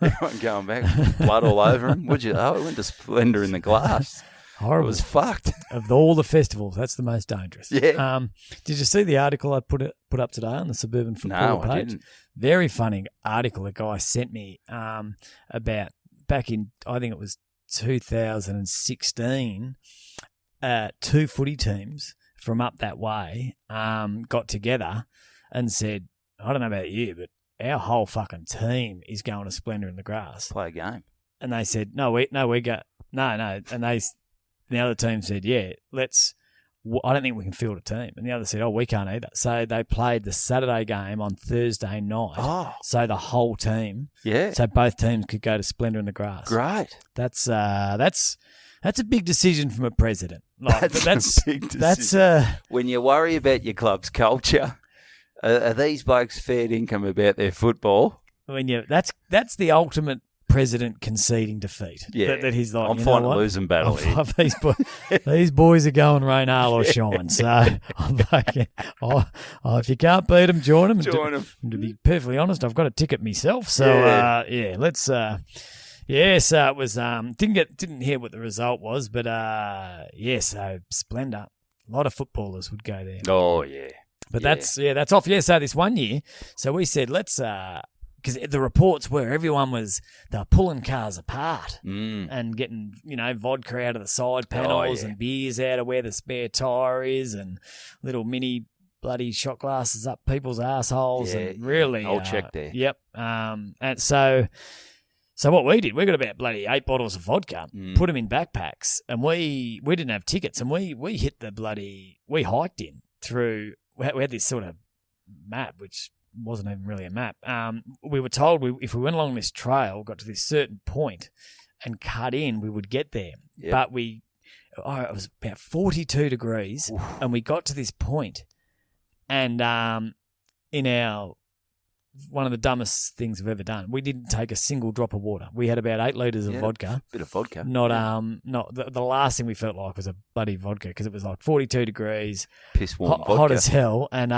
Everyone going back, blood all over them. Would you? Oh, we went to Splendour in the glass.
Horrible.
It was fucked.
Of all the festivals, that's the most dangerous.
Yeah.
Did you see the article I put up today on the Suburban Football page?
I didn't.
Very funny article a guy sent me about back in, I think it was 2016, 2 footy teams from up that way got together and said, I don't know about you, but our whole fucking team is going to Splendour in the grass.
Play a game.
And they said, no. And the other team said, I don't think we can field a team. And the other said, we can't either. So they played the Saturday game on Thursday night.
Oh.
So the whole team.
Yeah.
So both teams could go to Splendour in the grass.
Great.
That's a big decision from a president. Like,
that's a big decision. When you worry about your club's culture, are these blokes fair income about their football?
That's the ultimate president conceding defeat.
Yeah,
that he's like,
I'm fighting a losing battle here.
These boys are going rain, hail or shine. So I'm like, if you can't beat them, join them.
Join them.
To be perfectly honest, I've got a ticket myself. So let's. So it was. Didn't hear what the result was, but so Splendour. A lot of footballers would go there.
Oh yeah.
But that's off. Yeah. So this one year, so we said let's. Because the reports were they were pulling cars apart and getting, vodka out of the side panels and beers out of where the spare tyre is and little mini bloody shot glasses up people's assholes and really...
I'll check there.
Yep. And so what we did, we got about bloody 8 bottles of vodka, put them in backpacks, and we didn't have tickets, and we hit we hiked in through... We had this sort of map, which... wasn't even really a map. We were told if we went along this trail, got to this certain point and cut in, we would get there. Yep. But it was about 42 degrees, and we got to this point, and in our one of the dumbest things we've ever done, we didn't take a single drop of water. We had about 8 litres of vodka.
Bit of vodka.
Not the last thing we felt like was a bloody vodka, because it was like 42 degrees,
piss warm vodka.
Hot as hell, and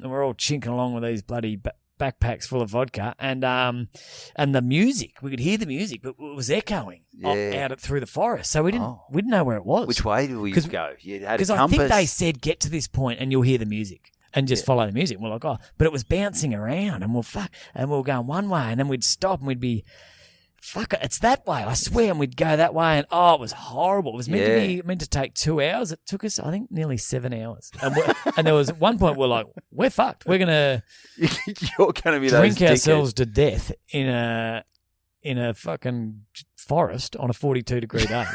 we're all chinking along with these bloody backpacks full of vodka, and the music, we could hear the music, but it was echoing out through the forest, so we didn't know where it was.
Which way did we go? You had a compass.
Because I think they said get to this point and you'll hear the music. And just follow the music. We're like, but it was bouncing around, and we're going one way, and then we'd stop, and we'd be, it's that way. I swear, and we'd go that way, and it was horrible. It was meant to take 2 hours. It took us, I think, nearly 7 hours. And there was at one point we're like, we're fucked. You're gonna be drink ourselves to death in a fucking forest on a 42-degree day.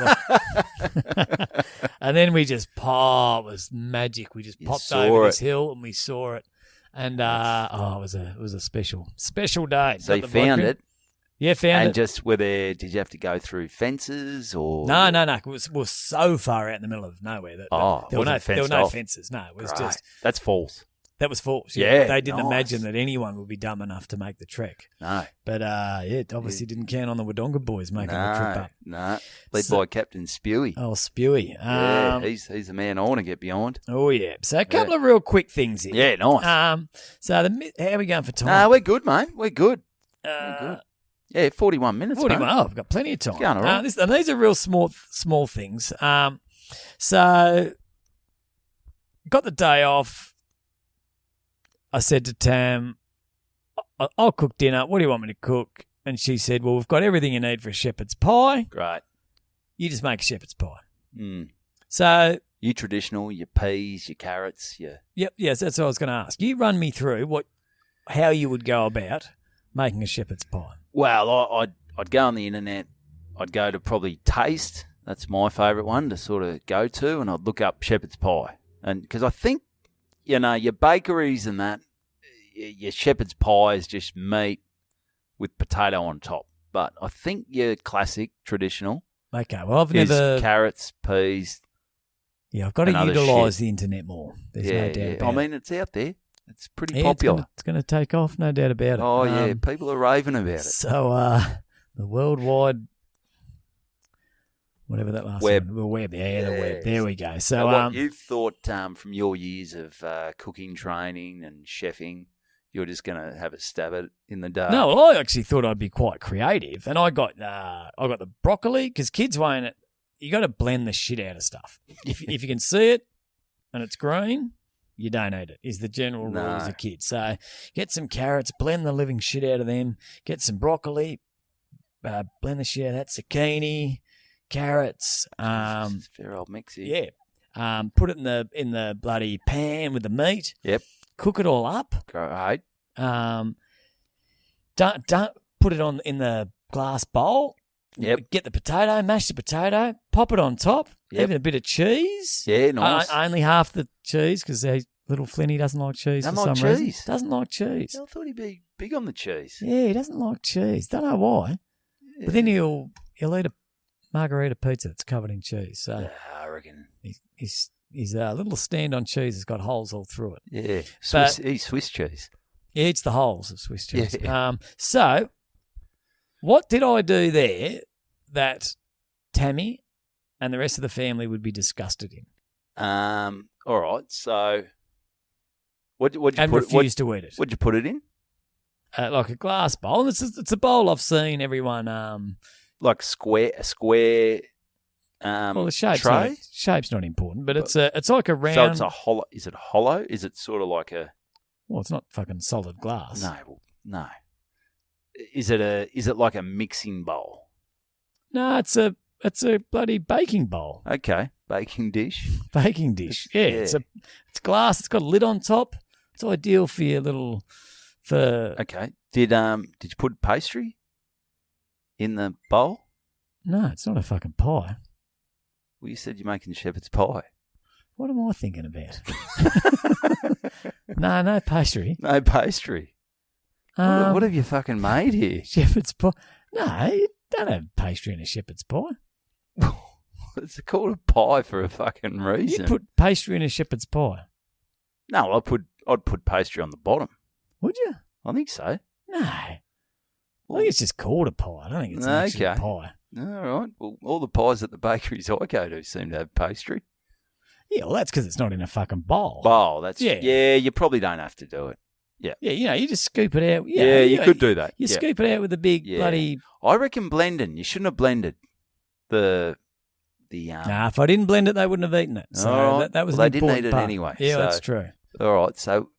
And then we just, it was magic. We just popped over this hill and we saw it. And it was a special day.
So you found it?
Yeah, found it.
And just did you have to go through fences or?
No. We were so far out in the middle of nowhere that there were no fences. No, it was just.
That's false.
That was false.
Yeah,
they didn't imagine that anyone would be dumb enough to make the trek.
No.
But it obviously didn't count on the Wodonga boys making the trip up.
No. Led by Captain Spewy.
Oh, Spewy.
He's the man I want to get behind.
Oh, yeah. So a couple of real quick things here.
Yeah, nice.
So how are we going for time?
No, we're good, mate. We're good. We're good. Yeah, 41 minutes.
41. Mate. I've got plenty of time.
It's going all right.
These are real small things. So got the day off. I said to Tam, I'll cook dinner. What do you want me to cook? And she said, well, we've got everything you need for a shepherd's pie.
Great.
You just make a shepherd's pie.
Mm.
So
you traditional, your peas, your carrots,
Yep, yes, that's what I was going to ask. You run me through how you would go about making a shepherd's pie.
Well, I'd go on the internet. I'd go to probably Taste. That's my favourite one to sort of go to, and I'd look up shepherd's pie. And because I think, your bakeries and that, your shepherd's pie is just meat with potato on top. But I think your classic, traditional,
okay, well, I've
is
never
carrots, peas.
Yeah, I've got to utilise the internet more. There's no doubt about it.
I mean, it's out there. It's pretty popular.
It's going to take off, no doubt about it.
Oh, yeah, people are raving about it.
So the worldwide, whatever that last
web.
one, the web. Yeah, the web. There we go. So
what you've thought from your years of cooking training and chefing, you're just going to have a stab at it in the dark?
No, well, I actually thought I'd be quite creative, and I got the broccoli, because kids won't. You got to blend the shit out of stuff. If you can see it and it's green, you don't eat it. Is the general rule as a kid. So get some carrots, blend the living shit out of them. Get some broccoli, blend the shit out of that. Zucchini, carrots.
It's a fair old mix here.
Yeah. Put it in the bloody pan with the meat.
Yep.
Cook it all up.
Great.
Don't put it in the glass bowl.
Yep.
Get the potato, mash the potato, pop it on top.
Yep.
Even a bit of cheese.
Yeah, nice.
Only half the cheese, because little Flinny doesn't like cheese for some reason. Doesn't like cheese.
I thought he'd be big on the cheese.
Yeah, he doesn't like cheese. Don't know why. Yeah. But then he'll eat a margarita pizza that's covered in cheese. So
I reckon
his little stand on cheese has got holes all through it.
Yeah, he's Swiss cheese.
He eats the holes of Swiss cheese.
Yeah.
So what did I do there that Tammy and the rest of the family would be disgusted in?
All right. So what you
and
put?
Refuse to eat it.
What'd you put it in?
Like a glass bowl. It's a bowl I've seen everyone.
Like a square.
Well, the shape's not important, but it's like a round.
So it's a hollow. Is it hollow? Is it sort of like a?
Well, it's not fucking solid glass.
No. Is it like a mixing bowl?
No, it's a bloody baking bowl.
Okay, baking dish.
Baking dish. Yeah, it's glass. It's got a lid on top. It's ideal for your little.
Okay. Did you put pastry in the bowl?
No, it's not a fucking pie.
Well, you said you're making shepherd's pie.
What am I thinking about? No pastry.
No pastry. What have you fucking made here?
Shepherd's pie. No, you don't have pastry in a shepherd's pie.
It's called a pie for a fucking reason.
You put pastry in a shepherd's pie.
No, I'd put pastry on the bottom.
Would you?
I think so.
No. I think it's just called a pie. I don't think it's actually a pie.
All right. Well, all the pies at the bakeries I go to seem to have pastry.
Yeah, well, that's because it's not in a fucking bowl.
Yeah, you probably don't have to do it. Yeah.
Yeah, you just scoop it out.
Yeah, you could do that.
You scoop it out with a big bloody...
I reckon blending. You shouldn't have blended the
Nah, if I didn't blend it, they wouldn't have eaten it. So that was
they
an
didn't
important
eat it
part.
anyway.
Yeah,
so,
that's true.
All right, so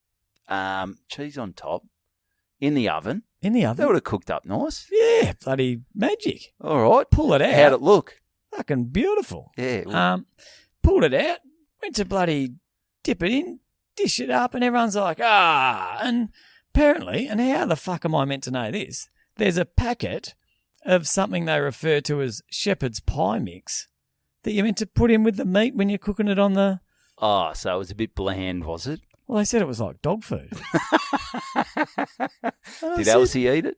cheese on top, in the oven.
In the oven?
That would have cooked up nice.
Yeah, bloody magic.
All right.
Pull it out.
How'd it look?
Fucking beautiful.
Yeah.
Pulled it out, went to bloody dip it in, dish it up, and everyone's like, and apparently, and how the fuck am I meant to know this? There's a packet of something they refer to as shepherd's pie mix that you're meant to put in with the meat when you're cooking it on the...
Oh, so it was a bit bland, was it?
Well, they said it was like dog food.
Did Elsie eat it?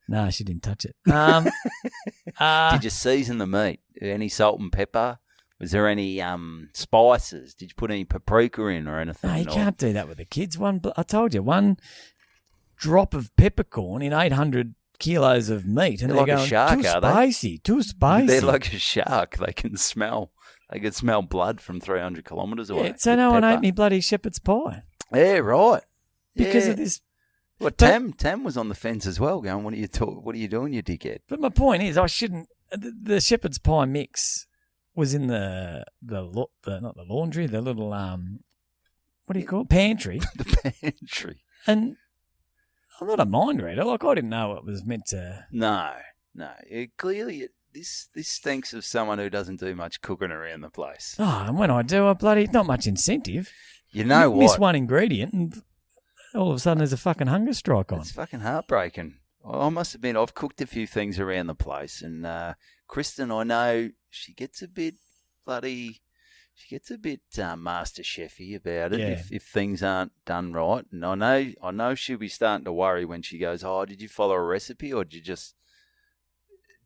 No, she didn't touch it.
Did you season the meat? Any salt and pepper? Was there any spices? Did you put any paprika in or anything?
No, you can't do that with the kids. I told you, one drop of peppercorn in 800 kilos of meat, and they're
like
going,
a shark,
too
are they?
spicy, too spicy.
They're like a shark. They can smell blood from 300 kilometres away.
Yeah, so no one ate me bloody shepherd's pie.
Yeah, right.
Because of this.
Well, Tam was on the fence as well, going, "What are you doing, you dickhead?"
But my point is, I shouldn't. The shepherd's pie mix was in the not the laundry, the little what do you call it? Pantry.
The pantry.
And I'm not a mind reader. Like, I didn't know it was meant to.
No. Clearly, this stinks of someone who doesn't do much cooking around the place.
Oh, and when I do, not much incentive.
You know what?
Miss one ingredient, and all of a sudden there's a fucking hunger strike on.
It's fucking heartbreaking. I've cooked a few things around the place, and Kristen, I know she gets a bit Master Chefy about it if things aren't done right. And I know she'll be starting to worry when she goes, "Oh, did you follow a recipe or did you just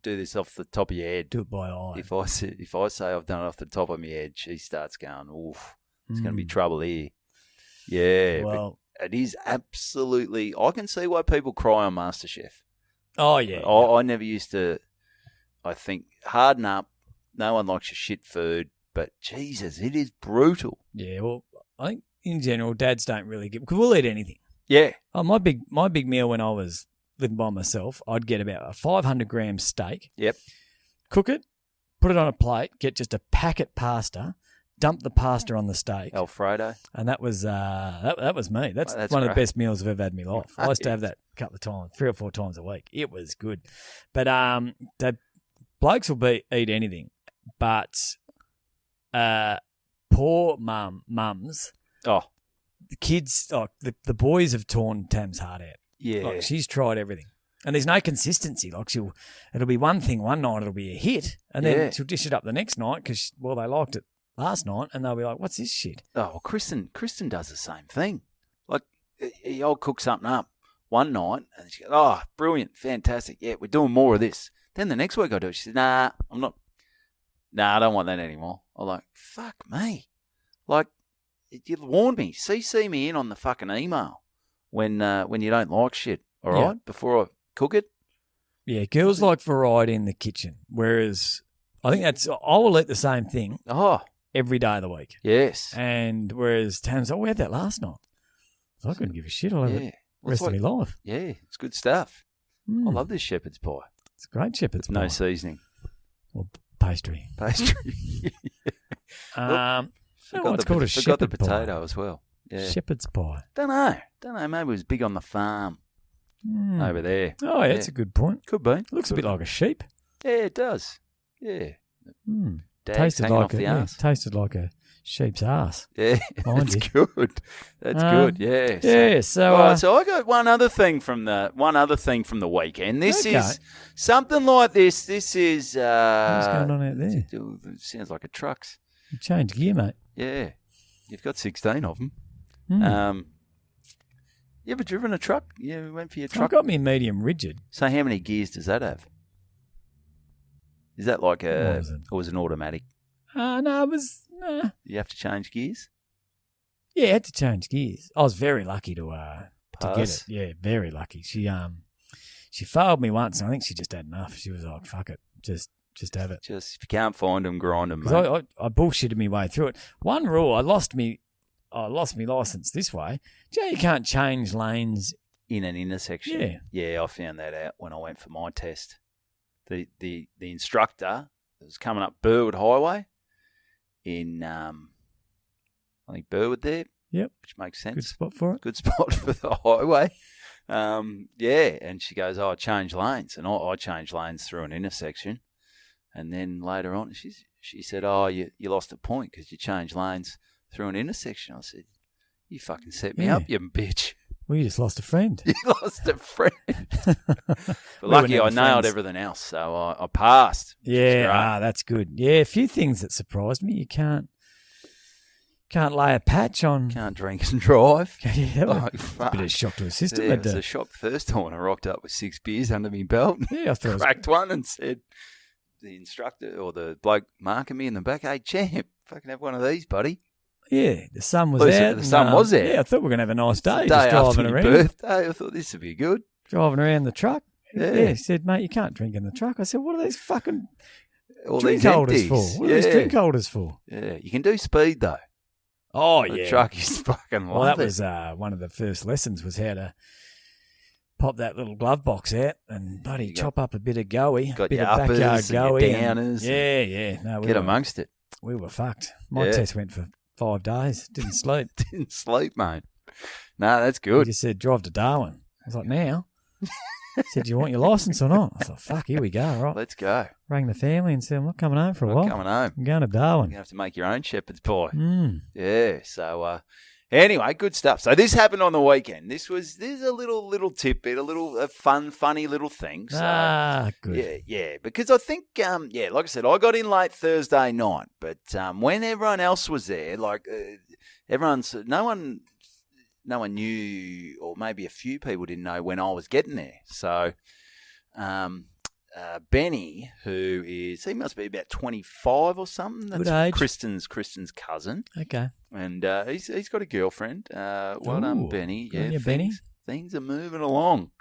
do this off the top of your head?"
Do it by eye.
If I say I've done it off the top of my head, she starts going, "Oof, it's going to be trouble here." Yeah,
well,
but it is absolutely. I can see why people cry on MasterChef.
Oh yeah.
I never used to. I think harden up. No one likes your shit food, but Jesus, it is brutal.
Yeah, well, I think in general, dads don't really give because we'll eat anything.
Yeah.
Oh, my big meal when I was living by myself, I'd get about a 500-gram steak.
Yep.
Cook it, put it on a plate, get just a packet pasta, dump the pasta on the steak.
Alfredo.
And that was that was me. That's one
great.
of the best meals I've ever had in my life. I used to have that a couple of times, 3 or 4 times a week. It was good. But the blokes will eat anything. But poor mums.
Oh.
The kids, the boys have torn Tam's heart out.
Yeah.
Like, she's tried everything. And there's no consistency. Like, it'll be one thing one night, it'll be a hit. And then she'll dish it up the next night because, they liked it last night. And they'll be like, what's this shit?
Oh, well, Kristen does the same thing. Like, I'll cook something up one night and she goes, "Oh, brilliant, fantastic. Yeah, we're doing more of this." Then the next week I do it. She says, "Nah, I'm not. Nah, I don't want that anymore." I'm like, fuck me. Like, you warned me. CC me in on the fucking email when you don't like shit, all right, before I cook it.
Yeah, girls like variety in the kitchen, whereas I think I will eat the same thing every day of the week.
Yes.
And whereas Tam's, we had that last night. So I couldn't give a shit. I'll have it the rest of my life.
Yeah, it's good stuff. I love this shepherd's pie.
It's great shepherd's pie.
No seasoning.
Well, pastry. It's called a shepherd's pie.
Got the potato as well. Yeah.
Shepherd's pie.
Don't know. Maybe it was big on the farm over there.
Oh, yeah, that's a good point.
Could be.
It looks a bit like a sheep.
Yeah, it does. Yeah.
Tasted like tasted like a sheep's ass.
Yeah, that's good. That's good. Yeah.
Yeah. So,
so I got one other thing from the weekend. This is something like this. This is
what's going on out there?
It sounds like a truck's.
You changed gear, mate.
Yeah, you've got 16 of them. You ever driven a truck? You went for your truck.
I got me medium rigid.
So how many gears does that have? Is that like or was it an automatic?
No, it was...
You have to change gears?
Yeah, I had to change gears. I was very lucky to get
Pass?
it. Yeah, very lucky. She failed me once, and I think she just had enough. She was like, fuck it, just have it.
Just, if you can't find them, grind them, mate.
Because I bullshitted my way through it. One rule, I lost my licence this way. Do you know you can't change lanes?
In an intersection?
Yeah.
Yeah, I found that out when I went for my test. The instructor was coming up Burwood Highway in, I think, Burwood there.
Yep.
Which makes sense.
Good spot for it.
Good spot for the highway. Yeah, and she goes, I changed lanes. And I changed lanes through an intersection. And then later on, she said, you lost a point because you changed lanes through an intersection. I said, you fucking set me up, you bitch.
Well, you just lost a friend.
You lost a friend. But lucky I nailed everything else, so I passed.
Yeah, that's good. Yeah, a few things that surprised me. You can't lay a patch on.
Can't drink and drive.
Yeah, a bit of shock to the system.
Yeah, it was a shock the first time when I rocked up with 6 beers under my belt.
Yeah, I thought
cracked one and said, the instructor or the bloke marking me in the back, hey, champ, fucking have one of these, buddy.
Yeah, the sun was out.
The sun was out.
Yeah, I thought we were going to have a nice day.
Just
driving
after my
around.
birthday, I thought this would be good.
Driving around the truck.
Yeah.
He said, mate, you can't drink in the truck. I said, what are these fucking
All
drink
these
holders
empties.
for? What are these drink holders for?
Yeah, you can do speed though.
Oh,
The
yeah.
truck is fucking
Well,
love
that
it.
was one of the first lessons was how to pop that little glove box out and bloody chop up a bit of goey,
Got
bit
your
of
uppers
backyard
and your
goey.
downers.
Yeah. No,
Get amongst it.
We were fucked. My
Yeah.
test went for 5 days. Didn't sleep.
Didn't sleep, mate. No, that's
He
good.
just said, drive to Darwin. I was like, now? He said, do you want your licence or not? I was like, fuck, here we go. Right.
Let's go.
Rang the family and said, I'm not coming home for a
Not
while.
coming home.
I'm going to
You're
Darwin.
going to have to make your own shepherd's pie.
Mm.
Yeah, so anyway, good stuff. So this happened on the weekend. This is a little tidbit, a funny little thing. So,
Good.
Yeah, because I think, like I said, I got in late Thursday night, but when everyone else was there, like no one knew, or maybe a few people didn't know when I was getting there. So Benny, he must be about 25 or something. That's
Good age.
Kristen's cousin.
Okay.
And he's got a girlfriend. Well done, Benny.
Good on you,
things,
Benny.
Things are moving along.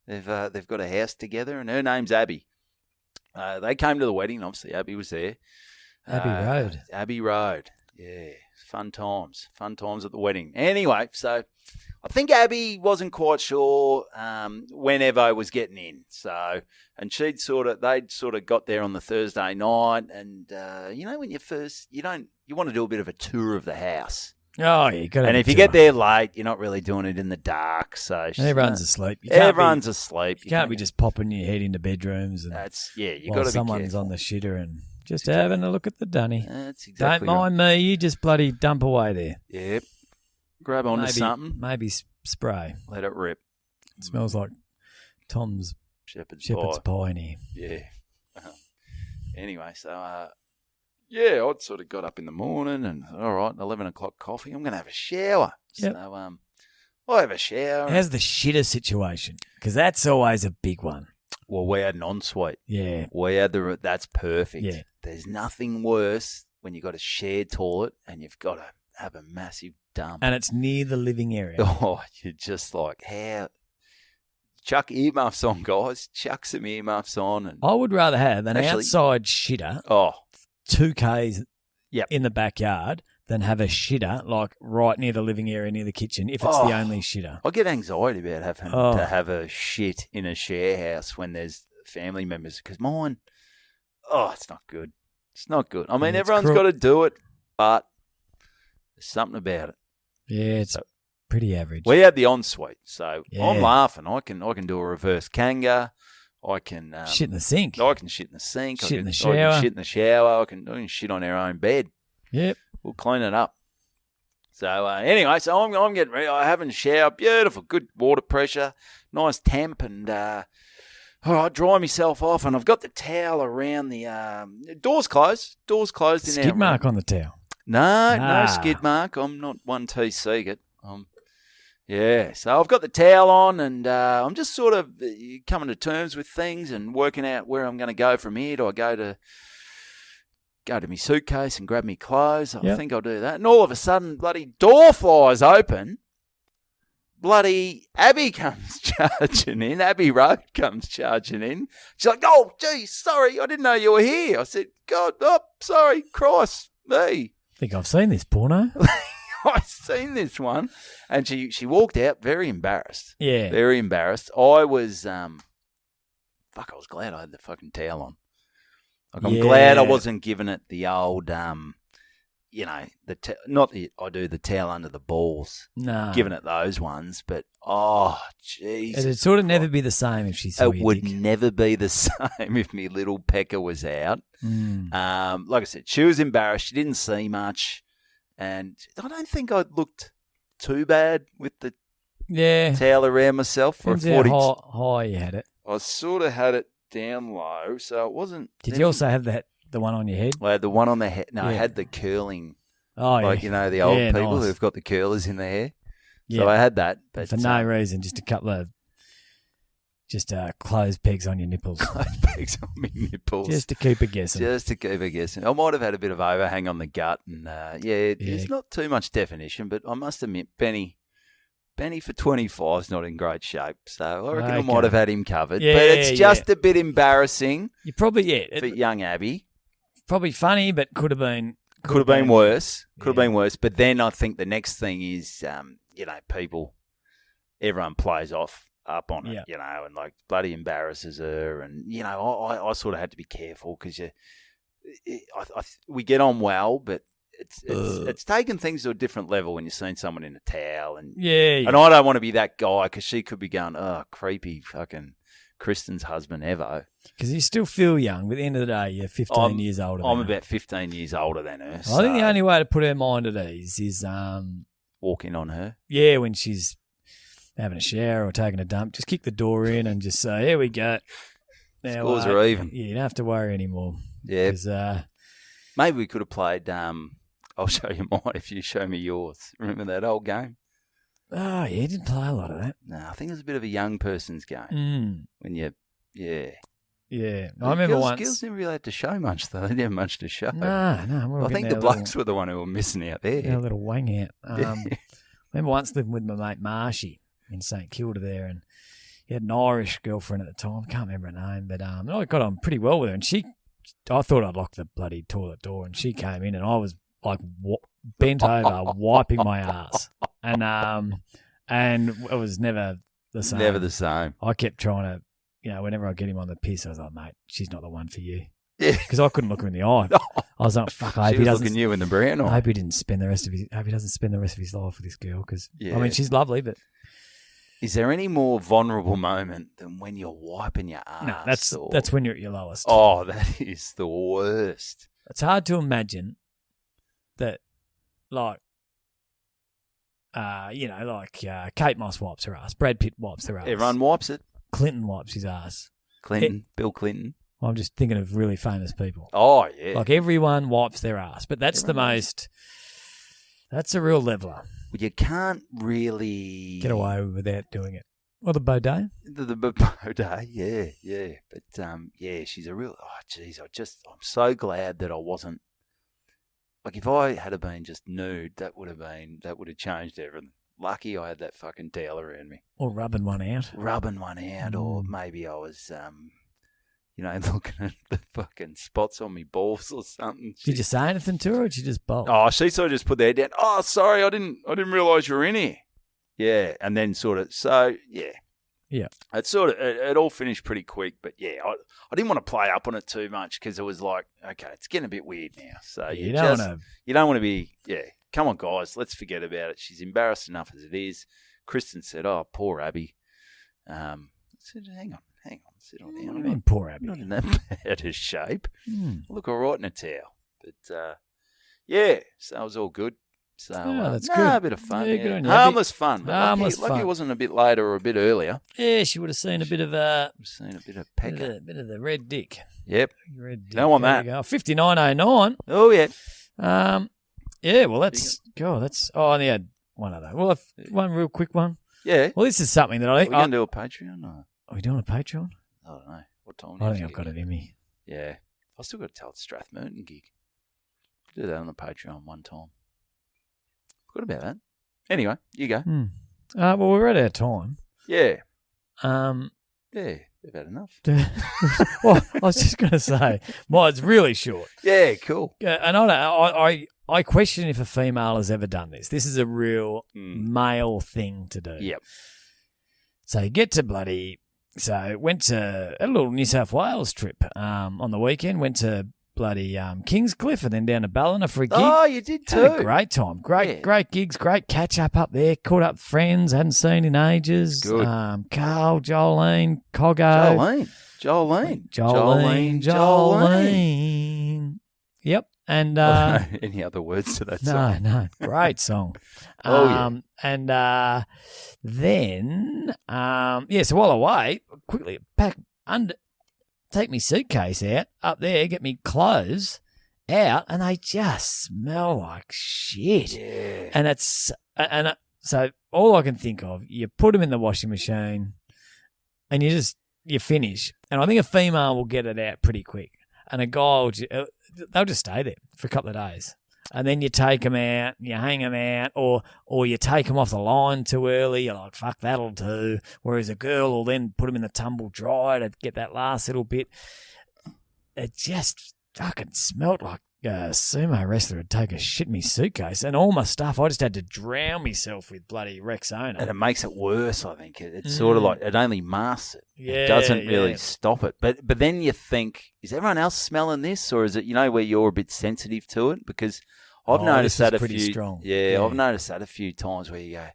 They've got a house together, and her name's Abby. They came to the wedding. Obviously, Abby was there. Abbey Road. Yeah, fun times at the wedding. Anyway, so I think Abby wasn't quite sure when Evo was getting in. So, and they'd sort of got there on the Thursday night, and when you want to do a bit of a tour of the house.
Oh, you got.
And if you get there late, you're not really doing it in the dark. So
everyone's asleep.
Everyone's asleep.
You can't be just popping your head into bedrooms and
you got to be
someone's
careful.
on the shitter and just having a look at the dunny.
That's exactly
Don't mind me. You just bloody dump away there.
Yep. Grab onto something.
Maybe spray.
Let it rip.
It smells like Tom's
Shepherd's
pie in here.
Yeah. Anyway, so I'd sort of got up in the morning and all right, 11 o'clock coffee. I'm going to have a shower.
Yep.
So I'll have a shower.
How's the shitter situation? Because that's always a big one.
Well, we had an ensuite.
Yeah.
That's perfect.
Yeah.
There's nothing worse when you've got a shared toilet and you've got to have a massive dump.
And it's near the living area.
Oh, you're just like, how? Chuck earmuffs on, guys. Chuck some earmuffs on. And
I would rather have an outside shitter, 2Ks in the backyard, than have a shitter like right near the living area, near the kitchen, if it's the only shitter.
I get anxiety about having to have a shit in a share house when there's family members because mine, it's not good. It's not good. I mean, everyone's got to do it, but there's something about it.
Yeah, it's pretty average.
We had the ensuite, so I'm laughing. I can do a reverse kanga. I can
shit in the sink.
I can shit in the sink.
Shit in the shower.
I can shit in the shower. I can shit on our own bed.
Yep.
We'll clean it up. So anyway, so I'm getting ready. I haven't showered. Beautiful, good water pressure, nice temp, and all right, dry myself off. And I've got the towel around the doors closed. Doors closed.
Skid mark on the towel.
No skid mark. I'm not 1T Siegert. So I've got the towel on, and I'm just sort of coming to terms with things and working out where I'm going to go from here. Do I go to go to my suitcase and grab me clothes. I think I'll do that. And all of a sudden, bloody door flies open. Bloody Abby comes charging in. Abby Road comes charging in. She's like, oh, geez, sorry, I didn't know you were here. I said, God, oh, sorry, Christ, me.
I think I've seen this porno.
I've seen this one. And she walked out very embarrassed.
Yeah.
Very embarrassed. I was, I was glad I had the fucking towel on. Like, I'm glad I wasn't giving it the old, I do the towel under the balls.
No.
Giving it those ones, but, oh, jeez.
It'd sort of never be the same if she saw
It
your
would
dick.
never be the same if me little pecker was out. Like I said, she was embarrassed. She didn't see much. And I don't think I looked too bad with the towel around myself for a 40.
How high you had it.
I sort of had it down low, so it wasn't.
Did you also have the one on your head?
I had the one on the head. No, I had the curling.
Oh,
like, the old people who've got the curlers in their hair. So I had that. But
for no reason, just a couple of clothes pegs on your nipples.
Clothes pegs on my nipples.
Just to keep it guessing.
I might have had a bit of overhang on the gut. And, there's not too much definition, but I must admit, Benny for 25 is not in great shape. So I reckon I might have had him covered.
Yeah,
but it's just a bit embarrassing
you probably,
for young Abby.
Probably funny, but could have been
worse. Could have been worse. But then I think the next thing is, everyone plays up on it, and like bloody embarrasses her. And, I sort of had to be careful because we get on well, but it's taken things to a different level when you're seeing someone in a towel. And and I don't want to be that guy because she could be going, oh, creepy fucking Kristen's husband, Evo.
Because you still feel young, but at the end of the day, you're 15 years older than her.
I'm about 15 years older than her.
I think the only way to put her mind at ease is...
walk in on her?
Yeah, when she's having a shower or taking a dump, just kick the door in and just say, here we go. Now,
scores are even.
Yeah, you don't have to worry anymore.
Yeah. Maybe we could have played... I'll show you mine if you show me yours. Remember that old game?
Oh, yeah, didn't play a lot of that.
No, I think it was a bit of a young person's game. When you... Yeah.
Yeah. I remember once...
Girls never really had to show much, though. They didn't have much to show.
No.
I think the blokes were the one who were missing out there.
A little wang out. I remember once living with my mate Marshy in St Kilda there, and he had an Irish girlfriend at the time. I can't remember her name, but I got on pretty well with her. And I thought I'd locked the bloody toilet door, and she came in, and I was like bent over, wiping my ass. And it was never the same.
Never the same.
I kept trying to, whenever I get him on the piss, I was like, mate, she's not the one for you.
Yeah.
Because I couldn't look her in the eye. I was like, fuck, I hope
he doesn't. Looking you in the brown eye.
I hope he doesn't spend the rest of his. I hope he doesn't spend the rest of his life with this girl. Because I mean, she's lovely, but
is there any more vulnerable moment than when you're wiping your ass?
No, that's when you're at your lowest.
Oh, that is the worst.
It's hard to imagine that, like, Kate Moss wipes her ass, Brad Pitt wipes her ass,
everyone wipes it.
Clinton wipes his ass.
Bill Clinton.
I'm just thinking of really famous people.
Oh, yeah.
Like, everyone wipes their ass, but that's that's a real leveler.
Well, you can't really...
get away without doing it. Or the Baudet?
The Baudet, yeah. But, she's a real... Oh, geez, I'm so glad that I wasn't... Like, if I had been just nude, that would have changed everything. Lucky I had that fucking towel around me.
Or rubbing one out.
Or maybe I was, looking at the fucking spots on me balls or something.
Did you say anything to her, or did you just bolt?
Oh, she sort of just put their head down. Oh, sorry, I didn't realise you were in here. Yeah, and then Yeah. It all finished pretty quick, but yeah, I didn't want to play up on it too much because it was like, okay, it's getting a bit weird now. So you don't want to be, come on, guys, let's forget about it. She's embarrassed enough as it is. Kristen said, oh, poor Abby. I said, hang on, settle down.
What do you mean, poor Abby?
Not in that bad a shape. Look all right in a towel. But, so it was all good. So,
that's good.
A bit of fun.
Yeah, good on you.
Harmless fun. But
Harmless
lucky
fun.
it wasn't a bit later or a bit earlier.
Yeah, she would have seen a bit of
pecker.
Bit of the red dick.
Yep.
Red dick.
Don't want that.
59.09.
Oh, yeah.
Well, that's... God, that's... Oh, I only had one other. Well, one real quick one.
Yeah.
Well, this is something that I think...
Are we going to do a Patreon? Or?
Are we doing a Patreon?
I don't know. What time?
I don't think I've got it in me.
Yeah. I've still got to tell the Strathmerton gig. Do that on the Patreon one time. Good about that. Anyway, you go.
Well, we're at our time.
Yeah.
Yeah,
they've had enough.
Well, I was just going to say, mine's really short.
Yeah, cool.
And I question if a female has ever done this. This is a real male thing to do.
Yep.
So you get to went to a little New South Wales trip on the weekend. Went to bloody Kingscliff and then down to Ballina for a gig.
Oh, you did too.
Had a great time. Great gigs. Great catch up there. Caught up with friends. Hadn't seen in ages.
Good.
Carl, Jolene, Coggo. Jolene. Yep. And
any other words to that song?
No. Great song.
Yeah.
And then so while away, quickly take me suitcase out up there, get me clothes out, and they just smell like shit.
Yeah.
And so all I can think of, you put them in the washing machine, and you finish. And I think a female will get it out pretty quick, and a guy they'll just stay there for a couple of days. And then you take them out, you hang them out, or you take them off the line too early. You're like, fuck, that'll do. Whereas a girl will then put them in the tumble dryer to get that last little bit. It just fucking smelt like a sumo wrestler would take a shit in me suitcase. And all my stuff, I just had to drown myself with bloody Rexona.
And it makes it worse, I think. It's sort of like it only masks it. It doesn't really stop it. But then you think, is everyone else smelling this? Or is it, where you're a bit sensitive to it? Because I've noticed that a few.
Strong.
Yeah, I've noticed that a few times where you go,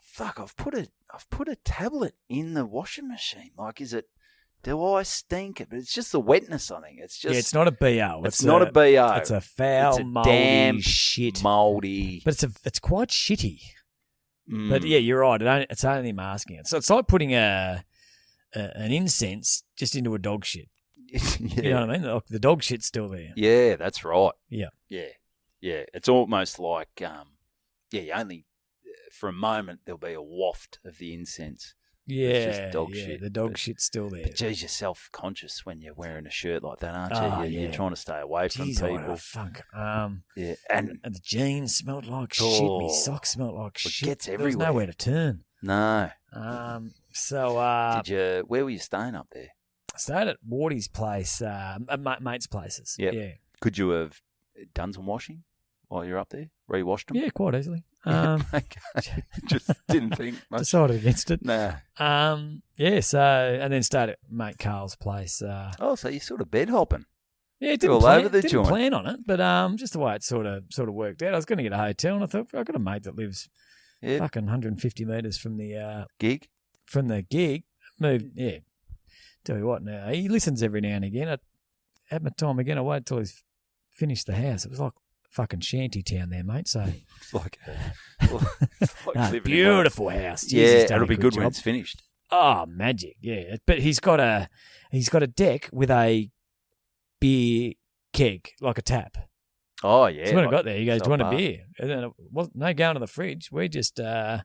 fuck, I've put a tablet in the washing machine. Like, do I stink? But it's just the wetness, I think. It's just.
Yeah, it's not a BO.
It's not a BO.
It's a foul,
it's a
mouldy
damp,
shit.
Mouldy.
But it's quite shitty. But yeah, you're right. It's only masking it. So it's like putting an incense just into a dog shit.
Yeah.
You know what I mean? Like the dog shit's still there.
Yeah, that's right.
Yeah.
Yeah. It's almost like, you only, for a moment, there'll be a waft of the incense.
Yeah,
it's just dog shit.
The dog shit's still there.
But geez, you're self-conscious when you're wearing a shirt like that, aren't you?
Oh,
You're trying to stay away from people.
Funk.
Yeah,
and the jeans smelled like shit. My socks smelled like shit.
It gets everywhere.
There was nowhere to turn.
No.
So
where were you staying up there?
I stayed at Wardy's place, mate's places.
Yep.
Yeah.
Could you have done some washing while you're up there? Re-washed them?
Yeah, quite easily.
Okay. Just didn't think much.
Decided against it.
Nah.
And then stayed at mate Carl's place.
So you're sort of bed hopping.
Yeah, didn't plan on it, but just the way it sort of worked out. I was going to get a hotel, and I thought, I've got a mate that lives fucking 150 metres from the
gig.
From the gig, moved. Yeah, tell you what, now he listens every now and again. I had my time again. I waited till he's finished the house. It was like fucking shanty town there, mate. So
it's like
beautiful house. Jeez,
yeah, it'll be good when it's finished.
Oh, magic! Yeah, but he's got a deck with a beer keg, like a tap.
Oh yeah.
So when I got there, he goes, "Do you want a beer?" And then it wasn't no going to the fridge. We just got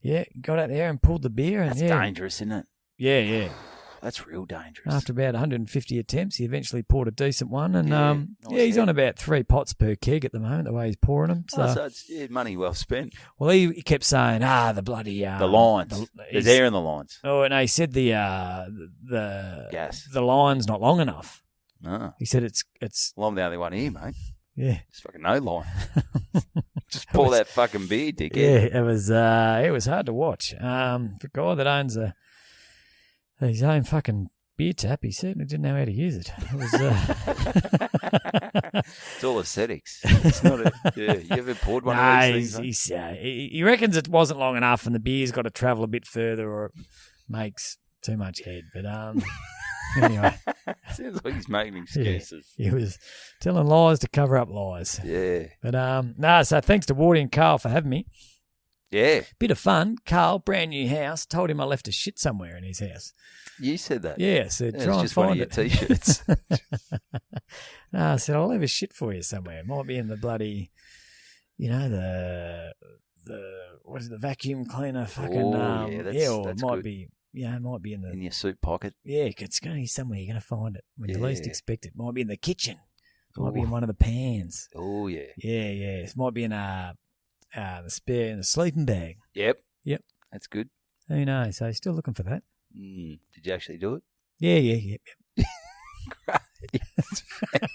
out there and pulled the beer. And
that's dangerous, isn't it?
Yeah.
That's real dangerous.
After about 150 attempts, he eventually poured a decent one, and he's on about 3 pots per keg at the moment. The way he's pouring them,
so it's money well spent.
Well, he kept saying, the bloody
the lines. There's air in the lines.
Oh, and he said the
gas,
the line's not long enough.
No,
he said it's.
Well, I'm the only one here, mate.
Yeah,
just fucking no line. Just pour that fucking beer, dickhead.
Yeah, it was hard to watch. For a guy that owns his own fucking beer tap, he certainly didn't know how to use it. It was,
it's all aesthetics. It's not you ever poured one of these things?
He reckons it wasn't long enough and the beer's got to travel a bit further or it makes too much head. But anyway.
Sounds like he's making excuses.
Yeah, he was telling lies to cover up lies.
Yeah.
But so thanks to Wardy and Carl for having me.
Yeah.
Bit of fun. Carl, brand new house, told him I left a shit somewhere in his house.
You said that?
Yeah, I said, try and find it.
It's just one of your T-shirts.
No, I said, I'll have a shit for you somewhere. It might be in the bloody, the what is it, the vacuum cleaner fucking, or it might be, it might be
in your suit pocket.
Yeah, it's going to be somewhere you're going to find it when you least expect it. Might be in the kitchen. Might be in one of the pans.
Oh, yeah.
Yeah. It might be in the sleeping bag.
Yep.
Yep.
That's good.
Who knows? So still looking for that.
Did you actually do it?
Yeah.
Great.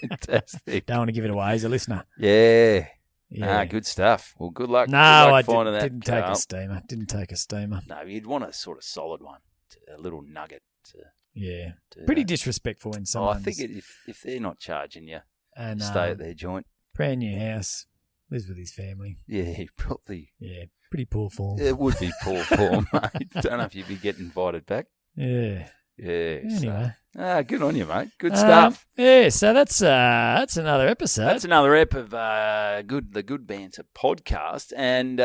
Fantastic.
Don't want to give it away as a listener.
Yeah.
Yeah.
Good stuff. Well, good luck.
No,
good luck
I
finding that.
didn't take a steamer. Didn't take a steamer.
No, you'd want a sort of solid one, a little nugget.
Yeah. Pretty disrespectful in some
I think if they're not charging you,
and
stay at their joint.
Brand new house, lives with his family.
Yeah, probably.
Yeah, pretty poor form.
It would be poor form, mate. Don't know if you'd be getting invited back.
Yeah.
Yeah.
Anyway.
Good on you, mate. Good stuff.
Yeah, so that's another episode.
That's another ep of the Good Banter podcast. And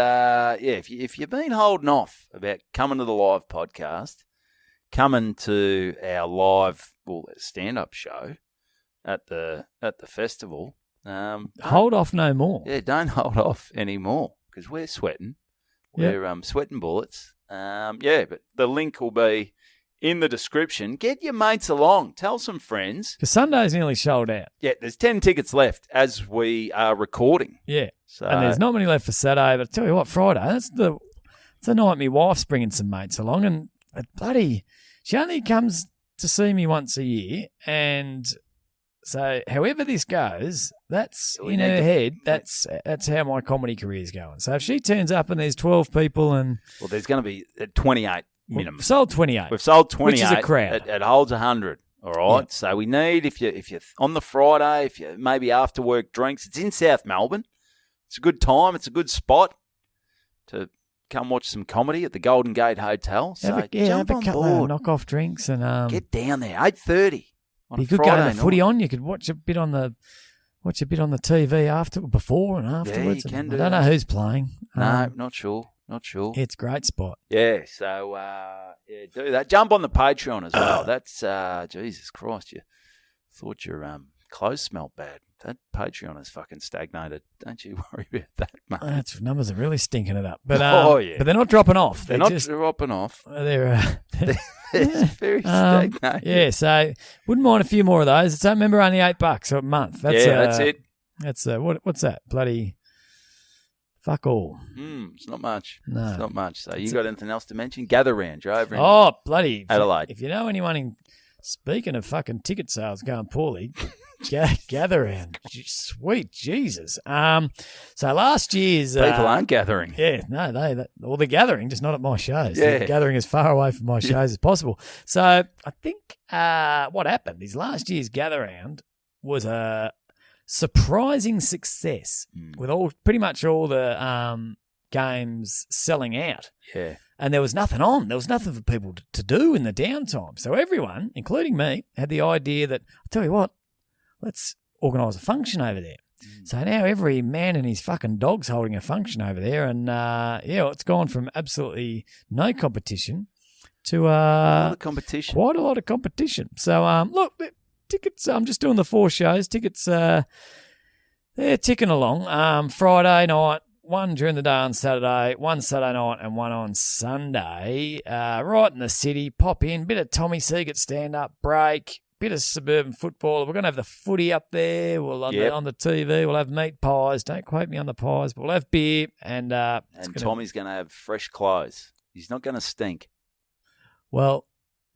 if you've been holding off about coming to the live podcast, coming to our live stand-up show at the festival,
hold off no more.
Yeah, don't hold off anymore because we're sweating. We're sweating bullets. But the link will be in the description. Get your mates along. Tell some friends.
Because Sunday's nearly sold out.
Yeah, there's 10 tickets left as we are recording.
Yeah.
So,
and there's not many left for Saturday, but I tell you what, Friday, it's the night my wife's bringing some mates along, and she only comes to see me once a year, and so however this goes, that's in her head, that's how my comedy career's going. So if she turns up and there's 12 people and...
Well, there's going to be 28 minimum.
We've sold 28.
We've sold 28.
Which is a crowd.
It holds 100, all right? Yeah. So we need, if you're on the Friday, if you maybe after work drinks, it's in South Melbourne. It's a good time. It's a good spot to come watch some comedy at the Golden Gate Hotel. So
have
jump
a
on
couple
board.
of knock-off drinks and...
Get down there, 8:30 on
you could
Friday
go to the footy on. You could watch a bit on the TV before and afterwards.
Yeah, you can do
I don't know who's playing.
No, not sure.
It's a great spot.
Yeah, so do that. Jump on the Patreon as well. That's Jesus Christ, you thought your clothes smelled bad. That Patreon is fucking stagnated. Don't you worry about that, mate.
That's numbers are really stinking it up. But
yeah.
But they're not dropping off.
They're not dropping off.
They're
very stagnated.
Yeah, so wouldn't mind a few more of those. So remember, only $8 a month.
That's it.
That's what's that? Bloody fuck all.
It's not much.
No,
it's not much. So you got anything else to mention? Gather round. You're over in
bloody
Adelaide.
If you know anyone in, speaking of fucking ticket sales going poorly, gather round. Sweet Jesus. So last year's
people aren't gathering.
Yeah, no, they're gathering, just not at my shows.
Yeah.
They're gathering as far away from my shows as possible. So I think what happened is last year's gather round was a surprising success with pretty much all the games selling out.
Yeah.
And there was nothing on. There was nothing for people to do in the downtime. So everyone, including me, had the idea that, I'll tell you what, let's organise a function over there. So now every man and his fucking dog's holding a function over there. And, it's gone from absolutely no competition to
a lot of competition.
Quite a lot of competition. So, look, tickets, I'm just doing the 4 shows. Tickets, they're ticking along. Friday night, one during the day on Saturday, one Saturday night and one on Sunday. Right in the city, pop in, bit of Tommy Siegert stand-up break, bit of suburban football. We're going to have the footy up there. We'll on the TV. We'll have meat pies. Don't quote me on the pies, but we'll have beer. And
Tommy's going to have fresh clothes. He's not going to stink.
Well,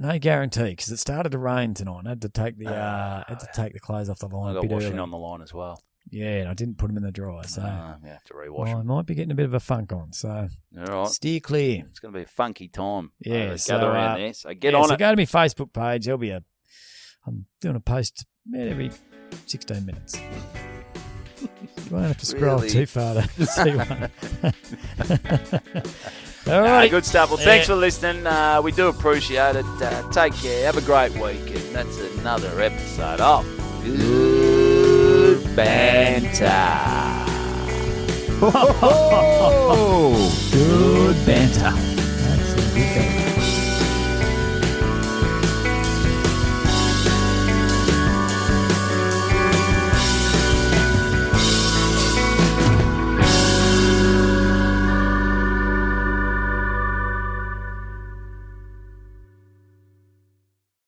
no guarantee because it started to rain tonight. I had to take the clothes off the line.
I got washing on the line as well.
Yeah, and I didn't put them in the dryer, so
you have to rewash them.
I might be getting a bit of a funk on, so
all right.
Steer clear.
It's going to be a funky time.
Yeah,
gather around there. So get on it.
Go to my Facebook page. I'm doing a post every 16 minutes. You won't have to scroll too far to see one. All right.
Good stuff. Well, thanks for listening. We do appreciate it. Take care. Have a great week. And that's another episode of Good Banter.
Good Banter.